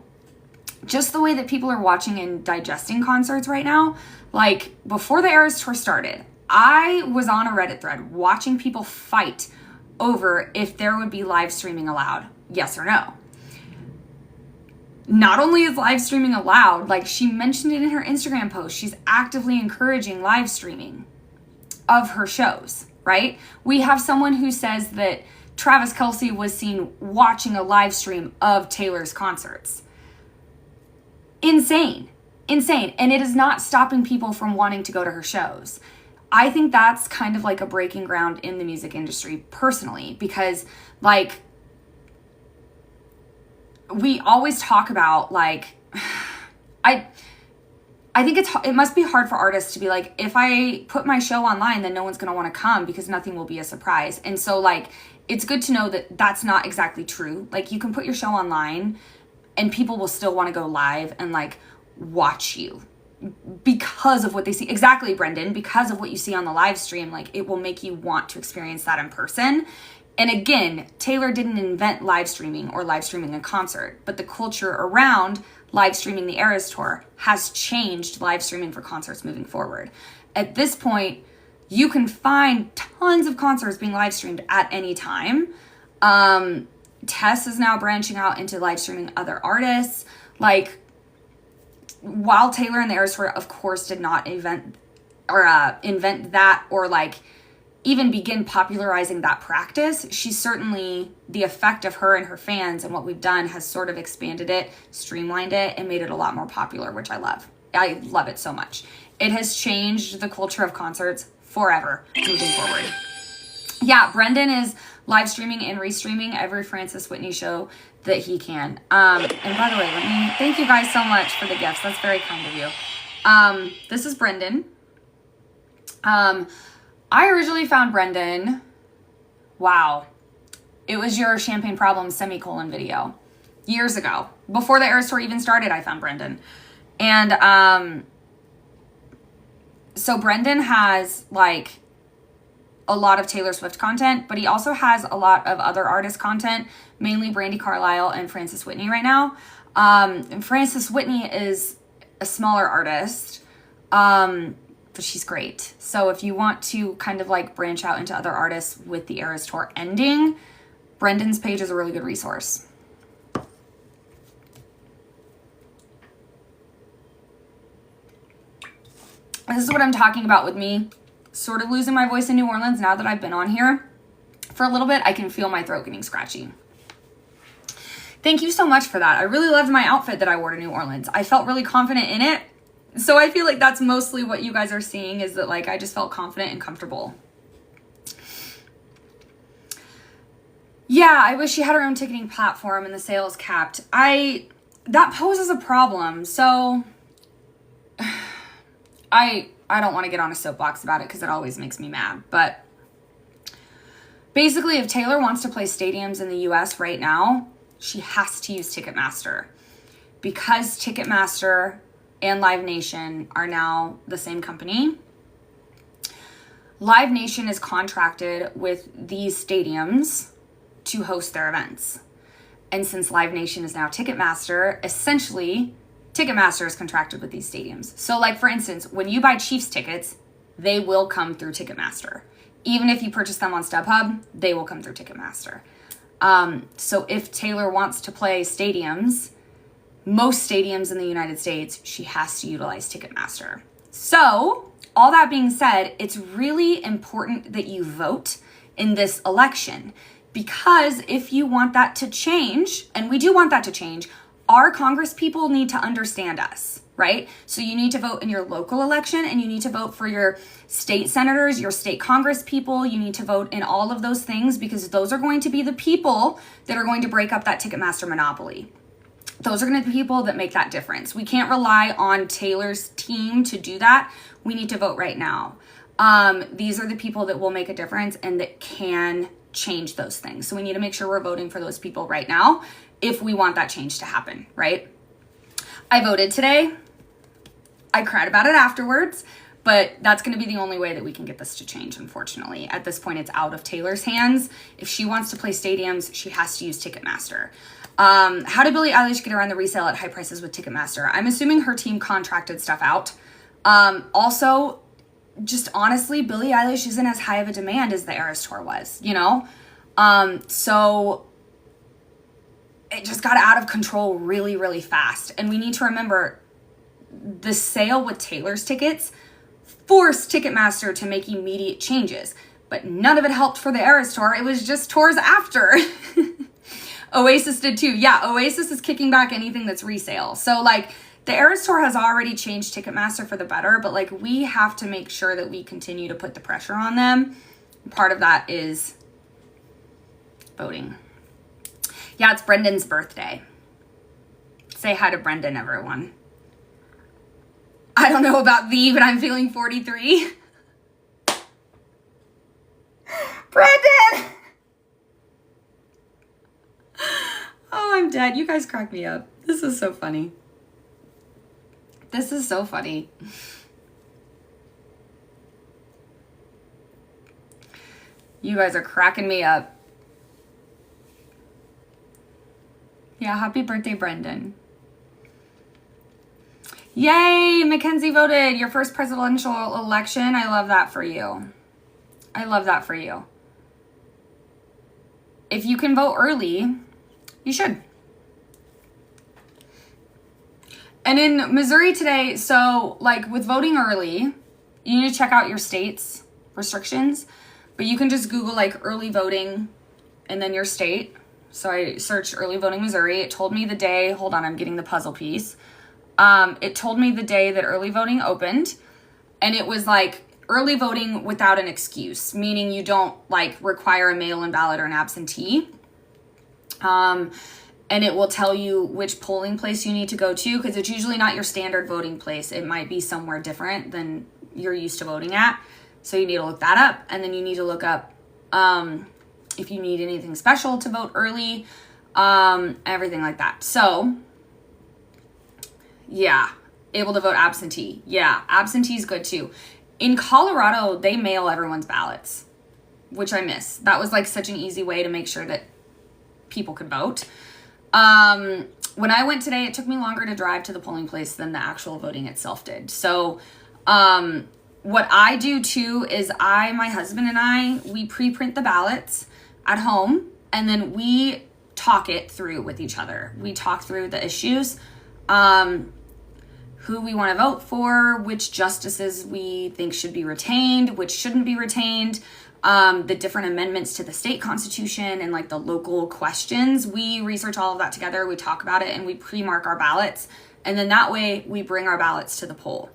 just the way that people are watching and digesting concerts right now, like before the Eras Tour started, I was on a Reddit thread watching people fight over if there would be live streaming allowed, yes or no. Not only is live streaming allowed, like she mentioned it in her Instagram post, she's actively encouraging live streaming of her shows, right? We have someone who says that Travis Kelsey was seen watching a live stream of Taylor's concerts. Insane. And it is not stopping people from wanting to go to her shows. I think that's kind of like a breaking ground in the music industry personally, because like we always talk about like, I think it must be hard for artists to be like, if I put my show online, then no one's going to want to come because nothing will be a surprise. And so like, it's good to know that that's not exactly true. Like you can put your show online and people will still want to go live and like watch you because of what they see. Exactly, Brendan, because of what you see on the live stream, like it will make you want to experience that in person. And again, Taylor didn't invent live streaming or live streaming a concert, but the culture around live streaming the Eras Tour has changed live streaming for concerts moving forward. At this point, you can find tons of concerts being live streamed at any time. Tess is now branching out into live streaming other artists. Like, while Taylor and the Eras Tour, of course, did not invent that or like even begin popularizing that practice, she's certainly, the effect of her and her fans and what we've done has sort of expanded it, streamlined it, and made it a lot more popular, which I love. I love it so much. It has changed the culture of concerts forever moving forward. Yeah, Brendan is live streaming and restreaming every Francis Whitney show that he can. And by the way, thank you guys so much for the gifts. That's very kind of you. This is Brendan. I originally found Brendan, wow, it was your Champagne Problems video years ago. Before the Eras Tour even started, I found Brendan. And so Brendan has like a lot of Taylor Swift content, but he also has a lot of other artist content, mainly Brandi Carlile and Francis Whitney right now. And Francis Whitney is a smaller artist, but she's great. So if you want to kind of like branch out into other artists with the Eras Tour ending, Brendan's page is a really good resource. This is what I'm talking about with me sort of losing my voice in New Orleans. Now that I've been on here for a little bit, I can feel my throat getting scratchy. Thank you so much for that. I really loved my outfit that I wore to New Orleans. I felt really confident in it. So I feel like that's mostly what you guys are seeing, is that like I just felt confident and comfortable. Yeah, I wish she had her own ticketing platform and the sales capped. That poses a problem. So I don't want to get on a soapbox about it because it always makes me mad. But basically, if Taylor wants to play stadiums in the US right now, she has to use Ticketmaster. Because Ticketmaster and Live Nation are now the same company, Live Nation is contracted with these stadiums to host their events. And since Live Nation is now Ticketmaster, essentially Ticketmaster is contracted with these stadiums. So like, for instance, when you buy Chiefs tickets, they will come through Ticketmaster. Even if you purchase them on StubHub, they will come through Ticketmaster. So if Taylor wants to play stadiums, most stadiums in the United States, she has to utilize Ticketmaster. So all that being said, it's really important that you vote in this election, because if you want that to change, and we do want that to change, our Congress people need to understand us. right? So you need to vote in your local election, and you need to vote for your state senators, your state Congress people. You need to vote in all of those things, because those are going to be the people that are going to break up that Ticketmaster monopoly. Those are going to be people that make that difference. We can't rely on Taylor's team to do that. We need to vote right now. These are the people that will make a difference and that can change those things. So we need to make sure we're voting for those people right now if we want that change to happen, right? I voted today. I cried about it afterwards, but that's going to be the only way that we can get this to change, unfortunately. At this point, it's out of Taylor's hands. If she wants to play stadiums, she has to use Ticketmaster. How did Billie Eilish get around the resale at high prices with Ticketmaster? I'm assuming her team contracted stuff out. Also, just honestly, Billie Eilish isn't as high of a demand as the Eras Tour was, you know? So it just got out of control really, really fast. And we need to remember, the sale with Taylor's tickets forced Ticketmaster to make immediate changes, but none of it helped for the Eras Tour. It was just tours after. Oasis did too. Yeah, Oasis is kicking back anything that's resale. So like, the Eras Tour has already changed Ticketmaster for the better, but like, we have to make sure that we continue to put the pressure on them. Part of that is voting. Yeah, it's Brendan's birthday. Say hi to Brendan, everyone. I don't know about thee, but I'm feeling 43. Brendan! Oh, I'm dead. You guys crack me up. This is so funny. This is so funny. You guys are cracking me up. Yeah, happy birthday, Brendan. Yay, Mackenzie voted. Your first presidential election. I love that for you. I love that for you. If you can vote early, you should. And in Missouri today, so like with voting early, you need to check out your state's restrictions, but you can just Google like early voting and then your state. So I searched early voting Missouri. It told me the day, hold on, I'm getting the puzzle piece. It told me the day that early voting opened, and it was like early voting without an excuse, meaning you don't like require a mail-in ballot or an absentee. And it will tell you which polling place you need to go to, because it's usually not your standard voting place. It might be somewhere different than you're used to voting at. So you need to look that up, and then you need to look up if you need anything special to vote early, everything like that. So yeah, able to vote absentee. Yeah, absentee is good too. In Colorado, they mail everyone's ballots, which I miss. That was like such an easy way to make sure that people could vote. When I went today, it took me longer to drive to the polling place than the actual voting itself did. So, what I do too is my husband and I, we pre-print the ballots at home, and then we talk it through with each other. We talk through the issues, who we want to vote for, which justices we think should be retained, which shouldn't be retained, the different amendments to the state constitution and like the local questions. We research all of that together. We talk about it and we pre-mark our ballots. And then that way we bring our ballots to the poll.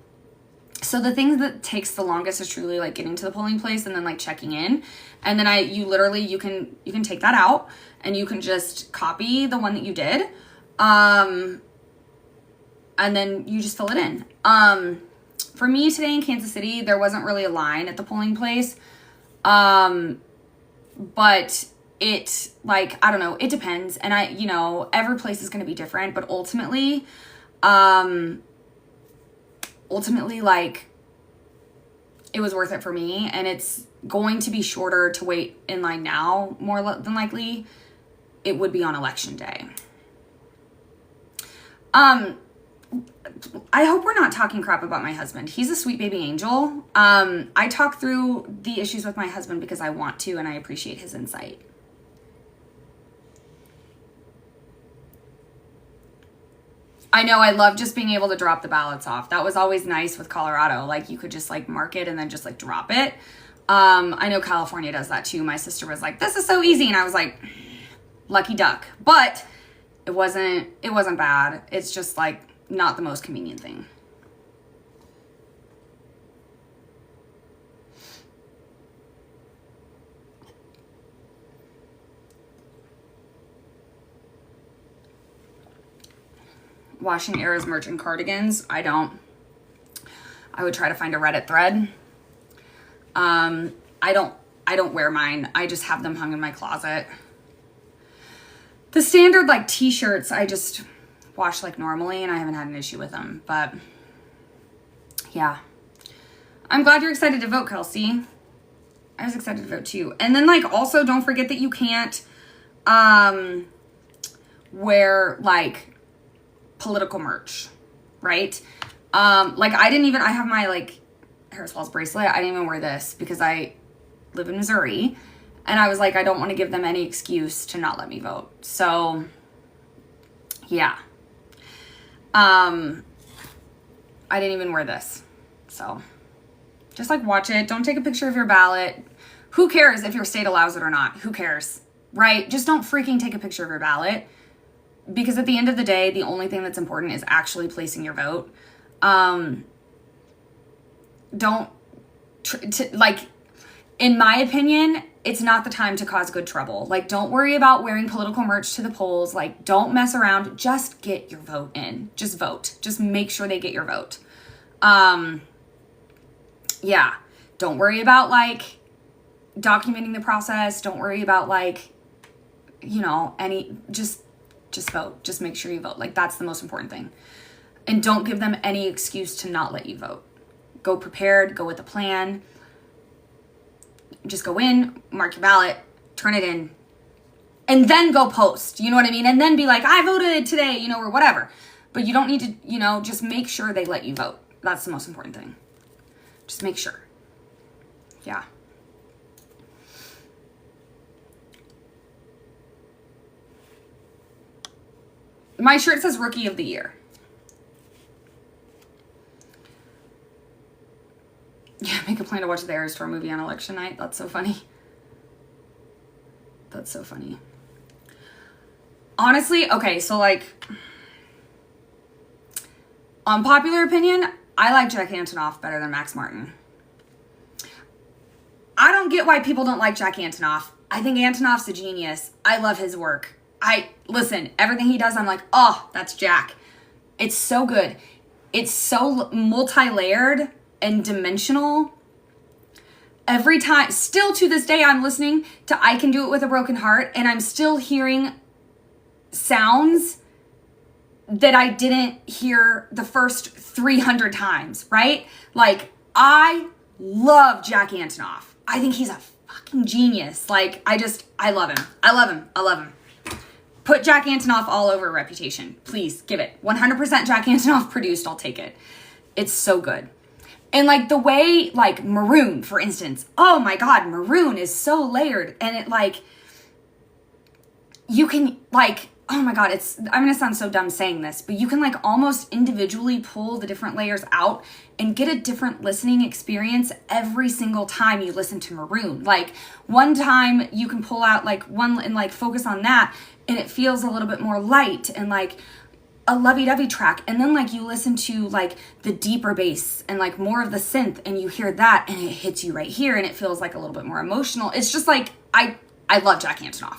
So the things that takes the longest is truly like getting to the polling place and then like checking in. And then you can take that out and you can just copy the one that you did. And then you just fill it in. For me today in Kansas City, there wasn't really a line at the polling place. But it like, I don't know, it depends. And every place is going to be different, but ultimately like it was worth it for me, and it's going to be shorter to wait in line now, more than likely it would be on election day. I hope we're not talking crap about my husband. He's a sweet baby angel. I talk through the issues with my husband because I want to, and I appreciate his insight. I know, I love just being able to drop the ballots off. That was always nice with Colorado. Like, you could just like mark it and then just like drop it. I know California does that too. My sister was like, this is so easy. And I was like, lucky duck. But it wasn't bad. It's just like not the most convenient thing. Washing Era's merch and cardigans. I don't. I would try to find a Reddit thread. I don't wear mine. I just have them hung in my closet. The standard like t-shirts, I just wash like normally and I haven't had an issue with them. But yeah. I'm glad you're excited to vote, Kelsey. I was excited to vote too. And then like also don't forget that you can't wear like political merch, right? Like I have my like Harris Falls bracelet. I didn't even wear this because I live in Missouri and I was like, I don't want to give them any excuse to not let me vote. So yeah. I didn't even wear this. So just like watch it. Don't take a picture of your ballot. Who cares if your state allows it or not? Who cares, right? Just don't freaking take a picture of your ballot. Because at the end of the day, the only thing that's important is actually placing your vote. Like, in my opinion, it's not the time to cause good trouble. Like, don't worry about wearing political merch to the polls. Like, don't mess around. Just get your vote in. Just vote. Just make sure they get your vote. Yeah. Don't worry about, like, documenting the process. Don't worry about, like, you know, just vote. Just make sure you vote. Like, that's the most important thing. And don't give them any excuse to not let you vote. Go prepared. Go with a plan. Just go in, mark your ballot, turn it in, and then go post. You know what I mean? And then be like, I voted today, you know, or whatever. But you don't need to, you know, just make sure they let you vote. That's the most important thing. Just make sure. Yeah. My shirt says Rookie of the Year. Yeah, make a plan to watch the Eras Tour movie on election night. That's so funny. That's so funny. Honestly, okay, so like, unpopular opinion, I like Jack Antonoff better than Max Martin. I don't get why people don't like Jack Antonoff. I think Antonoff's a genius. I love his work. Listen, everything he does, I'm like, oh, that's Jack. It's so good. It's so multi-layered and dimensional. Every time, still to this day, I'm listening to I Can Do It With a Broken Heart, and I'm still hearing sounds that I didn't hear the first 300 times, right? Like, I love Jack Antonoff. I think he's a fucking genius. Like, I love him. I love him. I love him. Put Jack Antonoff all over Reputation. Please, give it. 100% Jack Antonoff produced, I'll take it. It's so good. And like the way, like Maroon, for instance, oh my God, Maroon is so layered. And it like, you can like, oh my God, I'm going to sound so dumb saying this, but you can like almost individually pull the different layers out and get a different listening experience every single time you listen to Maroon. Like one time you can pull out like one and like focus on that and it feels a little bit more light and like a lovey-dovey track, and then like you listen to like the deeper bass and like more of the synth and you hear that and it hits you right here and it feels like a little bit more emotional. It's just like I love Jack Antonoff.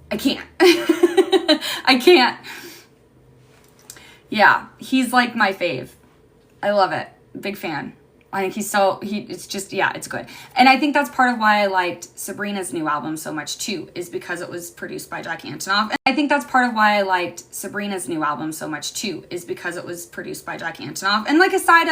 I can't. I can't. Yeah, he's like my fave. I love it. Big fan. I think it's just, yeah, it's good. And I think that's part of why I liked Sabrina's new album so much too, is because it was produced by Jack Antonoff. And I think that's part of why I liked Sabrina's new album so much too, is because it was produced by Jack Antonoff. And like aside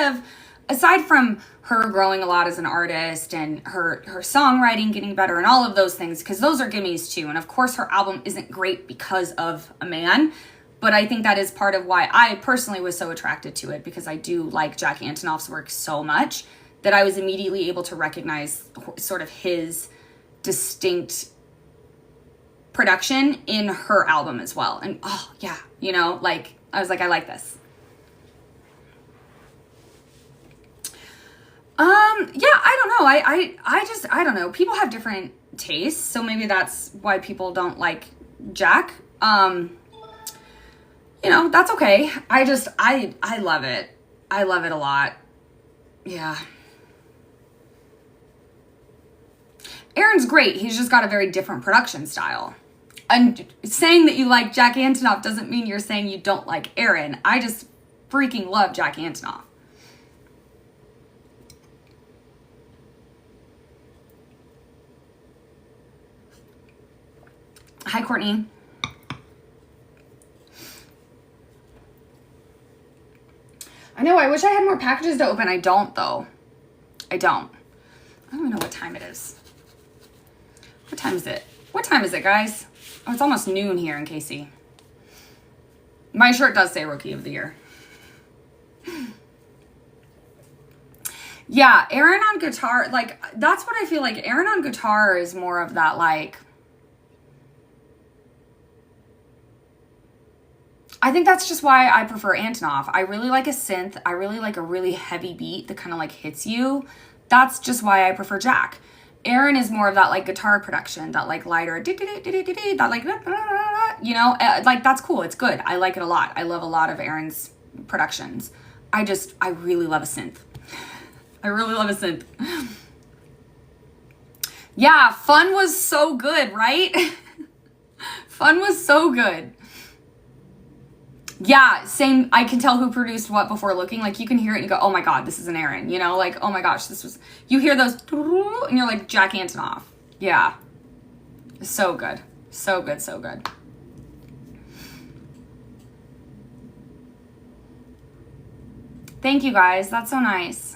from her growing a lot as an artist and her songwriting getting better and all of those things, because those are gimmies too. And of course her album isn't great because of a man, but I think that is part of why I personally was so attracted to it, because I do like Jack Antonoff's work so much that I was immediately able to recognize sort of his distinct production in her album as well. And oh yeah, you know, like I was like, I like this. Yeah, I don't know. I don't know. People have different tastes, so maybe that's why people don't like Jack. you know, that's okay. I love it. I love it a lot. Yeah. Aaron's great. He's just got a very different production style. And saying that you like Jack Antonoff doesn't mean you're saying you don't like Aaron. I just freaking love Jack Antonoff. Hi, Courtney. I know, I wish I had more packages to open. I don't, though. I don't even know what time it is. What time is it? What time is it, guys? Oh, it's almost noon here in KC. My shirt does say Rookie of the Year. Yeah, Aaron on guitar, like, that's what I feel like. Aaron on guitar is more of that, like, I think that's just why I prefer Antonoff. I really like a synth. I really like a really heavy beat that kind of like hits you. That's just why I prefer Jack. Aaron is more of that like guitar production, that like lighter, that like, you know, like that's cool. It's good. I like it a lot. I love a lot of Aaron's productions. I really love a synth. I really love a synth. Yeah, Fun was so good, right? Fun was so good. Yeah, same. I can tell who produced what before looking. Like, you can hear it and you go, oh my God, this is an Aaron. You know, like, oh my gosh, this was... You hear those... And you're like, Jack Antonoff. Yeah. So good. So good, so good. Thank you, guys. That's so nice.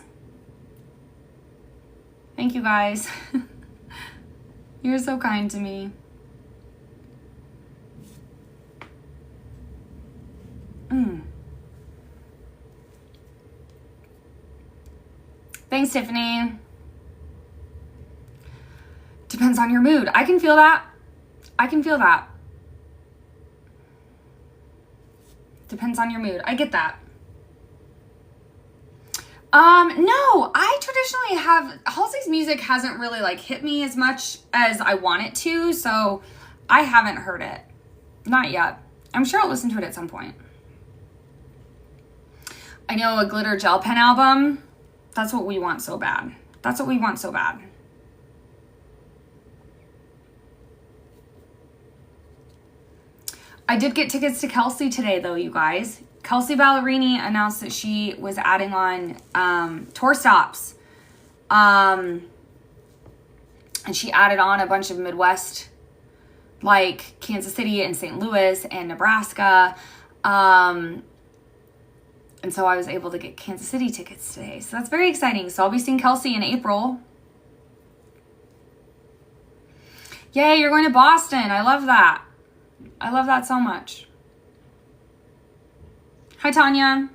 Thank you, guys. You're so kind to me. Thanks, Tiffany. Depends on your mood. I can feel that. I can feel that. Depends on your mood. I get that. No, I traditionally have, Halsey's music hasn't really like hit me as much as I want it to, so I haven't heard it. Not yet. I'm sure I'll listen to it at some point. I know, a glitter gel pen album. That's what we want so bad. That's what we want so bad. I did get tickets to Kelsea today, though, you guys. Kelsea Ballerini announced that she was adding on tour stops. And she added on a bunch of Midwest, like Kansas City and St. Louis and Nebraska. And so I was able to get Kansas City tickets today. So that's very exciting. So I'll be seeing Kelsea in April. Yay, you're going to Boston. I love that. I love that so much. Hi, Tanya.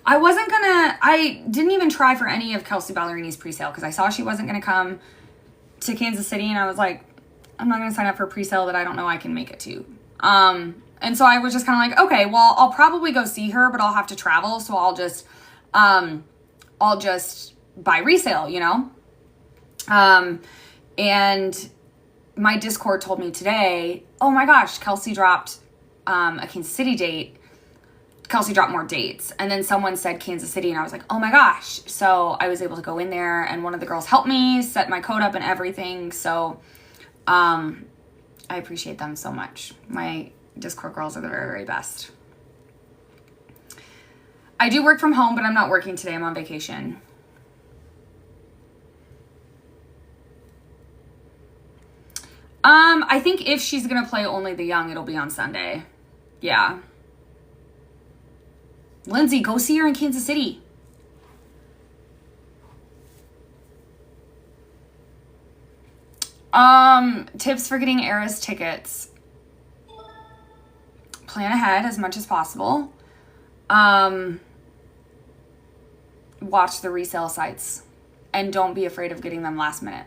I didn't even try for any of Kelsea Ballerini's presale because I saw she wasn't going to come to Kansas City. And I was like, I'm not going to sign up for a presale that I don't know I can make it to. And so I was just kind of like, okay, well, I'll probably go see her, but I'll have to travel. So I'll just buy resale, you know? And my Discord told me today, oh my gosh, Kelsea dropped a Kansas City date. Kelsea dropped more dates. And then someone said Kansas City, and I was like, oh my gosh. So I was able to go in there, and one of the girls helped me set my code up and everything. So I appreciate them so much. My Discord girls are the very, very best. I do work from home, but I'm not working today. I'm on vacation. I think if she's going to play Only the Young, it'll be on Sunday. Yeah. Lindsay, go see her in Kansas City. Tips for getting Eras tickets. Plan ahead as much as possible. Watch the resale sites. And don't be afraid of getting them last minute.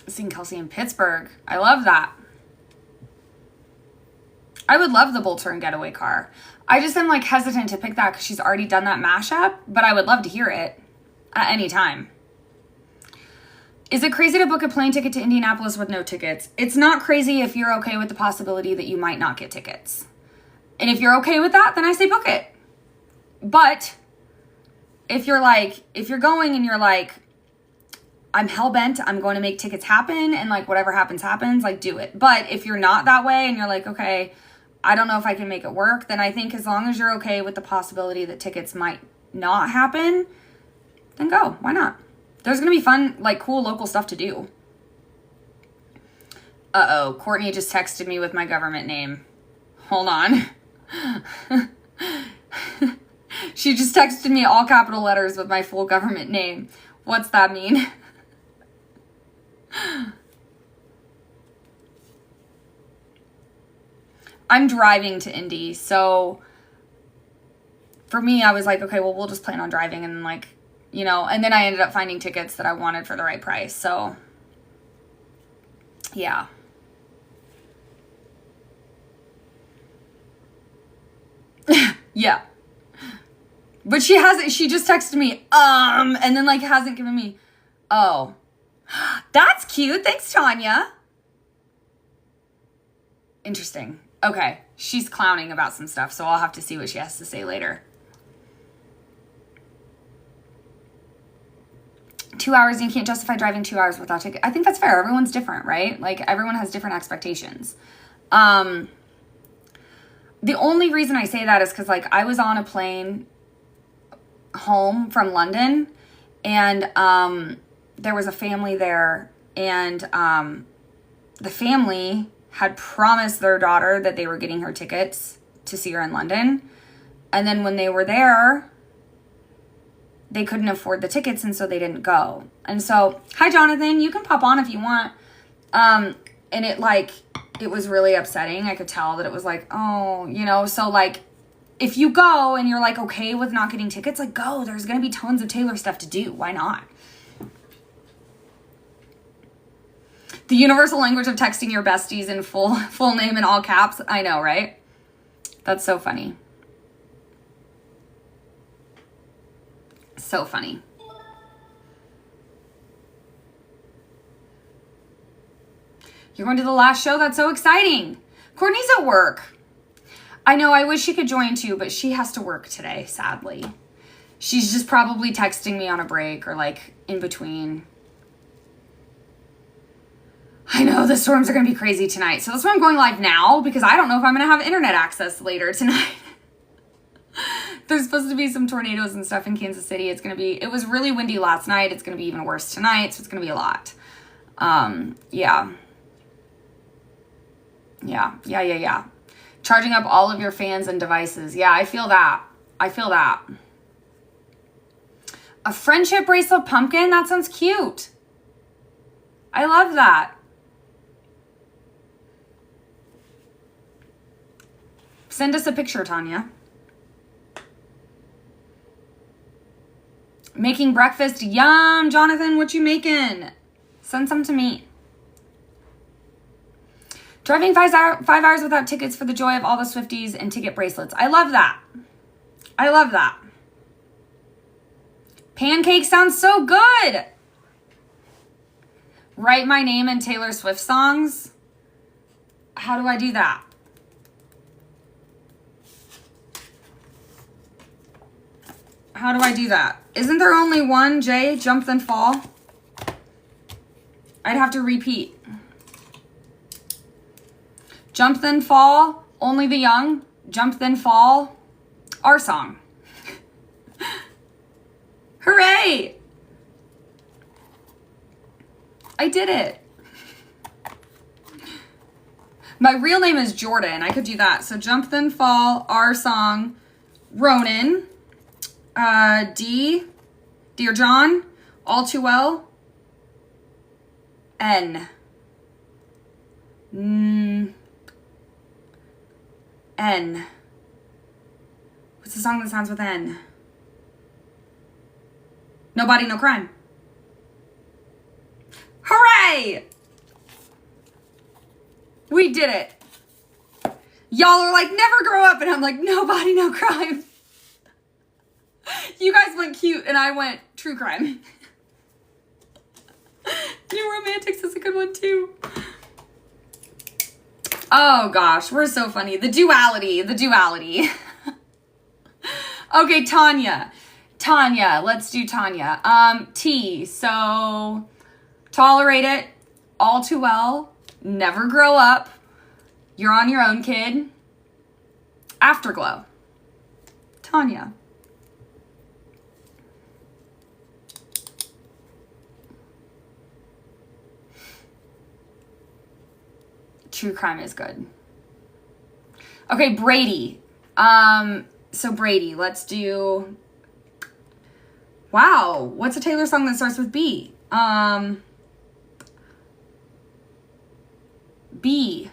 Seeing Kelsea in Pittsburgh. I love that. I would love the Bull Turn Getaway Car. I just am like hesitant to pick that because she's already done that mashup, but I would love to hear it at any time. Is it crazy to book a plane ticket to Indianapolis with no tickets? It's not crazy if you're okay with the possibility that you might not get tickets. And if you're okay with that, then I say book it. But if you're going and you're like, I'm hell-bent, I'm going to make tickets happen, and like whatever happens, happens, like do it. But if you're not that way and you're like, okay, I don't know if I can make it work, then I think as long as you're okay with the possibility that tickets might not happen, then go. Why not? There's going to be fun, like cool local stuff to do. Uh-oh, Courtney just texted me with my government name. Hold on. She just texted me all capital letters with my full government name. What's that mean? I'm driving to Indy, so for me, I was like, okay, well, we'll just plan on driving, and like, you know, and then I ended up finding tickets that I wanted for the right price, so yeah. Yeah. But she just texted me, and then like hasn't given me, oh, that's cute. Thanks, Tanya. Interesting. Okay. She's clowning about some stuff, so I'll have to see what she has to say later. 2 hours and you can't justify driving 2 hours without ticket. I think that's fair. Everyone's different, right? Like everyone has different expectations. The only reason I say that is because like I was on a plane home from London, and there was a family there, and the family had promised their daughter that they were getting her tickets to see her in London, and then when they were there, they couldn't afford the tickets, and so they didn't go. And so, hi Jonathan, you can pop on if you want. And it was really upsetting. I could tell that it was like, oh, you know, so like if you go and you're like okay with not getting tickets, like go. There's going to be tons of Taylor stuff to do. Why not? The universal language of texting your besties in full name in all caps. I know, right? That's so funny. So funny. You're going to the last show? That's so exciting. Courtney's at work. I know, I wish she could join too, but she has to work today, sadly. She's just probably texting me on a break or like in between. I know the storms are going to be crazy tonight. So that's why I'm going live now, because I don't know if I'm going to have internet access later tonight. There's supposed to be some tornadoes and stuff in Kansas City. It was really windy last night. It's going to be even worse tonight. So it's going to be a lot. Yeah. Charging up all of your fans and devices. Yeah, I feel that. A friendship bracelet pumpkin? That sounds cute. I love that. Send us a picture, Tanya. Making breakfast. Yum, Jonathan. What you making? Send some to me. Driving 5 hours without tickets for the joy of all the Swifties and ticket bracelets. I love that. Pancake sounds so good. Write my name in Taylor Swift songs. How do I do that? How do I do that? Isn't there only one, Jay? Jump then fall? I'd have to repeat. Jump then fall, only the young. Jump then fall, our song. Hooray! I did it. My real name is Jordan. I could do that. So jump then fall, our song, Ronan. D, Dear John, All Too Well, N. N. What's the song that sounds with N? Nobody, No Crime. Hooray! We did it. Y'all are like, never grow up. And I'm like, Nobody, No Crime. You guys went cute and I went true crime. New Romantics is a good one too. Oh gosh, we're so funny. The duality. Okay, Tanya, let's do Tanya. T, so tolerate it, all too well, never grow up, you're on your own, kid. Afterglow. Tanya. True crime is good. Okay, Brady. So Brady, let's do... Wow, what's a Taylor song that starts with B? B.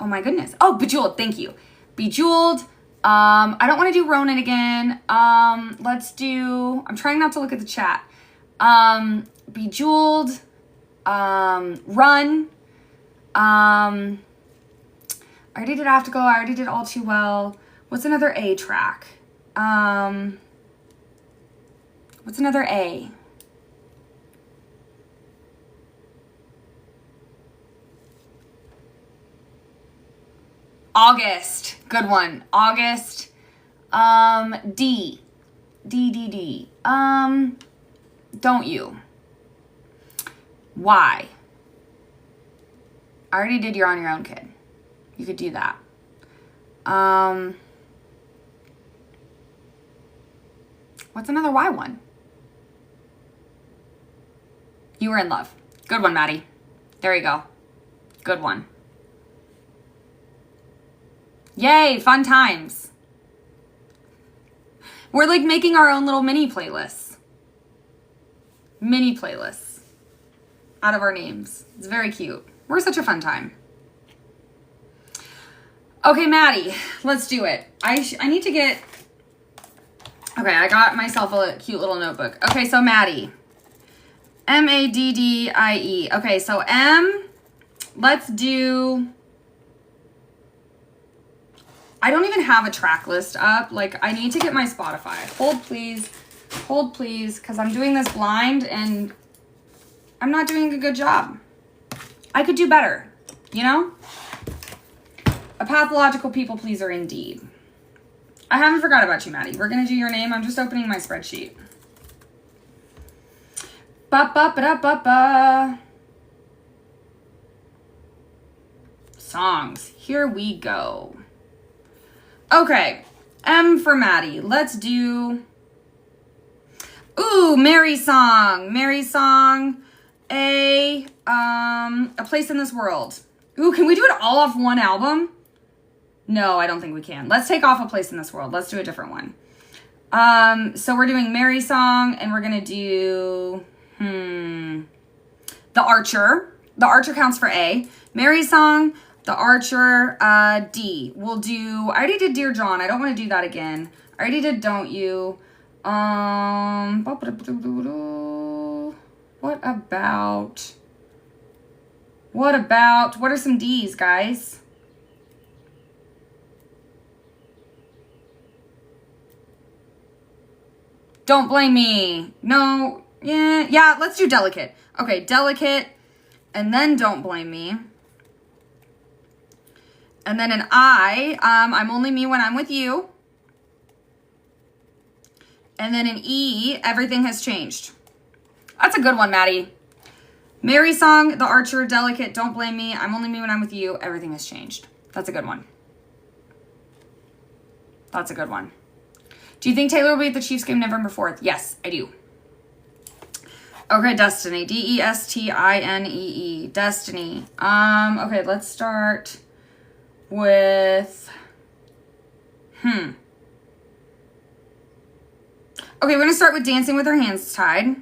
Oh my goodness. Oh, Bejeweled, thank you. Bejeweled. I don't want to do Ronan again. Let's do... I'm trying not to look at the chat. Bejeweled. Run. I already did Afterglow. I already did All Too Well. What's another A track? What's another A? August. Good one. August. D. Don't You. Why? I already did You're on Your Own, kid. You could do that. What's another Y one? You Were in Love. Good one, Maddie. There you go. Good one. Yay, fun times. We're like making our own little mini playlists. Mini playlists out of our names. It's very cute. We're such a fun time. Okay, Maddie, let's do it. I need to get... Okay, I got myself a cute little notebook. Okay, so Maddie. M-A-D-D-I-E. Okay, so M, let's do... I don't even have a track list up. Like, I need to get my Spotify. Hold, please, because I'm doing this blind and I'm not doing a good job. I could do better, you know? A pathological people pleaser indeed. I haven't forgot about you, Maddie. We're going to do your name. I'm just opening my spreadsheet. Ba-ba-ba-da-ba-ba. Songs. Here we go. Okay. M for Maddie. Let's do... Ooh, Mary Song. Mary Song. A Place in This World. Ooh, can we do it all off one album? No, I don't think we can. Let's take off A Place in This World. Let's do a different one. So we're doing Mary Song, and we're gonna do The Archer. The Archer counts for A. Mary Song, The Archer, D. We'll do... I already did Dear John. I don't want to do that again. I already did Don't You. What are some D's, guys? Don't Blame Me. No. Yeah, let's do Delicate. Okay, Delicate, and then Don't Blame Me. And then an I, I'm Only Me When I'm With You. And then an E, Everything Has Changed. That's a good one, Maddie. Mary Song, The Archer, Delicate, Don't Blame Me, I'm Only Me When I'm With You, Everything Has Changed. That's a good one. That's a good one. Do you think Taylor will be at the Chiefs game November 4th? Yes, I do. Okay, Destiny. D-E-S-T-I-N-E-E. Destiny. Okay, let's start with... Okay, we're going to start with Dancing with Her Hands Tied.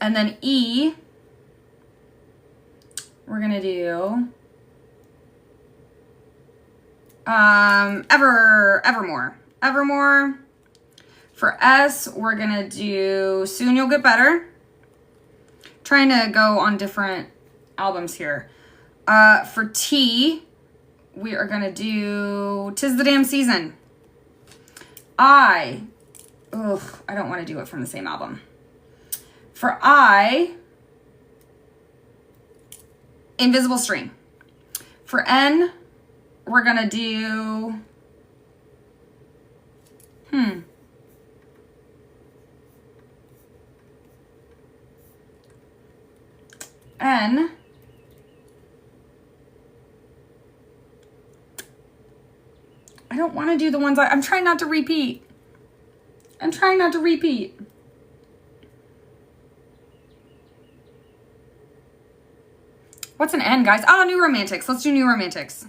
And then E, we're going to do Evermore. Evermore. For S, we're going to do Soon You'll Get Better. Trying to go on different albums here. For T, we are going to do 'Tis the Damn Season. I, ugh, I don't want to do it from the same album. For I, Invisible String. For N, we're going to do, N, I don't want to do the ones I'm trying not to repeat. I'm trying not to repeat. What's an N, guys? Oh, New Romantics. Let's do New Romantics.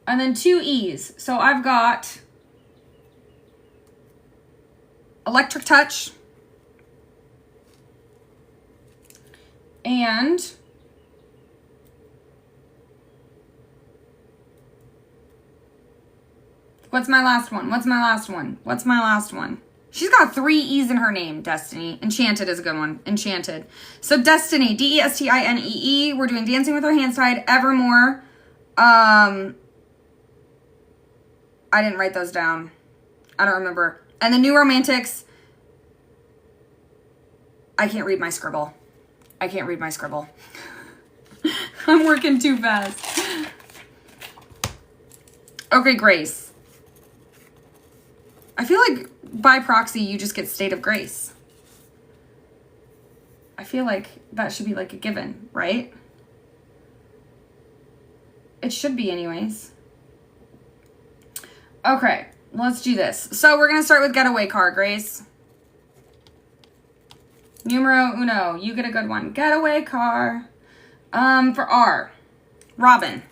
And then 2 E's. So I've got Electric Touch and what's my last one? What's my last one? What's my last one? She's got 3 E's in her name, Destiny. Enchanted is a good one. Enchanted. So Destiny, D-E-S-T-I-N-E-E. We're doing Dancing with Our Hands Tied, Evermore. I didn't write those down. I don't remember. And the New Romantics. I can't read my scribble. I can't read my scribble. I'm working too fast. Okay, Grace. I feel like by proxy, you just get State of Grace. I feel like that should be like a given, right? It should be anyways. Okay, let's do this. So we're going to start with Getaway Car, Grace. Numero uno. You get a good one. Getaway Car. For R, Robin.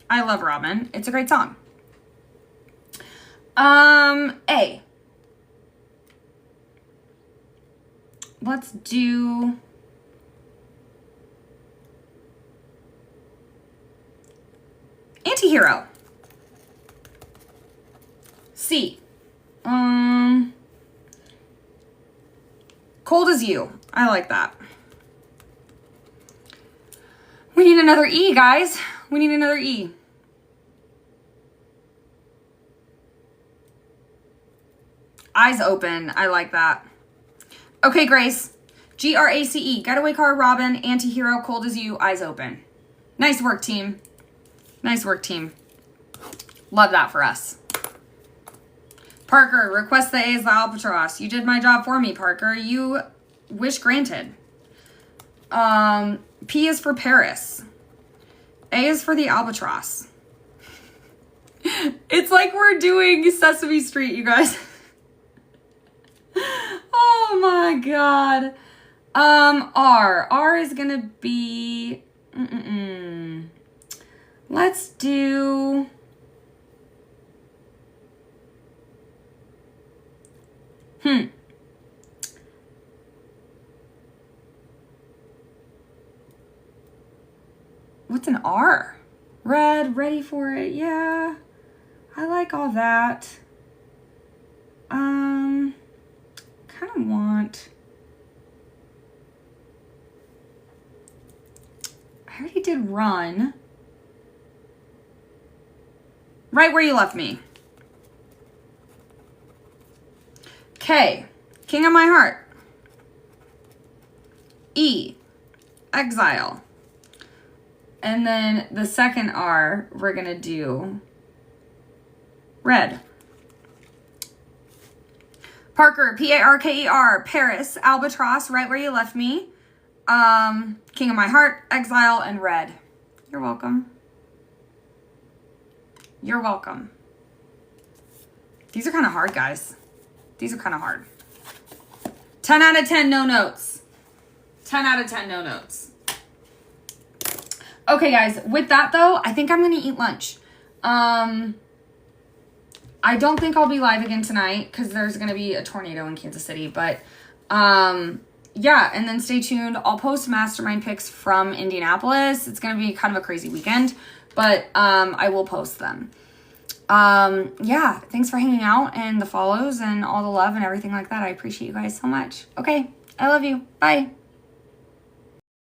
I love Robin. It's a great song. A. Let's do Antihero. C. Cold as You. I like that. We need another E, guys. We need another E. Eyes Open. I like that. Okay, Grace. G-R-A-C-E. Getaway Car, Robin, Antihero, Cold as You, Eyes Open. Nice work, team. Nice work, team. Love that for us. Parker, request the A is the albatross. You did my job for me, Parker. You wish granted. P is for Paris. A is for the albatross. It's like we're doing Sesame Street, you guys. Oh my God. R. R is gonna be... Let's do... What's an R? Red, ready for it. Yeah. I like all that. Kind of want... I already did Run. Right Where You Left Me. K. King of My Heart. E. Exile. And then the second R, we're going to do Red. Parker, P-A-R-K-E-R, Paris, Albatross, Right Where You Left Me, King of My Heart, Exile, and Red. You're welcome. You're welcome. These are kind of hard, guys. These are kind of hard. 10 out of 10, no notes. 10 out of 10, no notes. Okay, guys, with that, though, I think I'm going to eat lunch. I don't think I'll be live again tonight because there's going to be a tornado in Kansas City. But, yeah, and then stay tuned. I'll post mastermind pics from Indianapolis. It's going to be kind of a crazy weekend, but I will post them. Yeah, thanks for hanging out and the follows and all the love and everything like that. I appreciate you guys so much. Okay, I love you. Bye.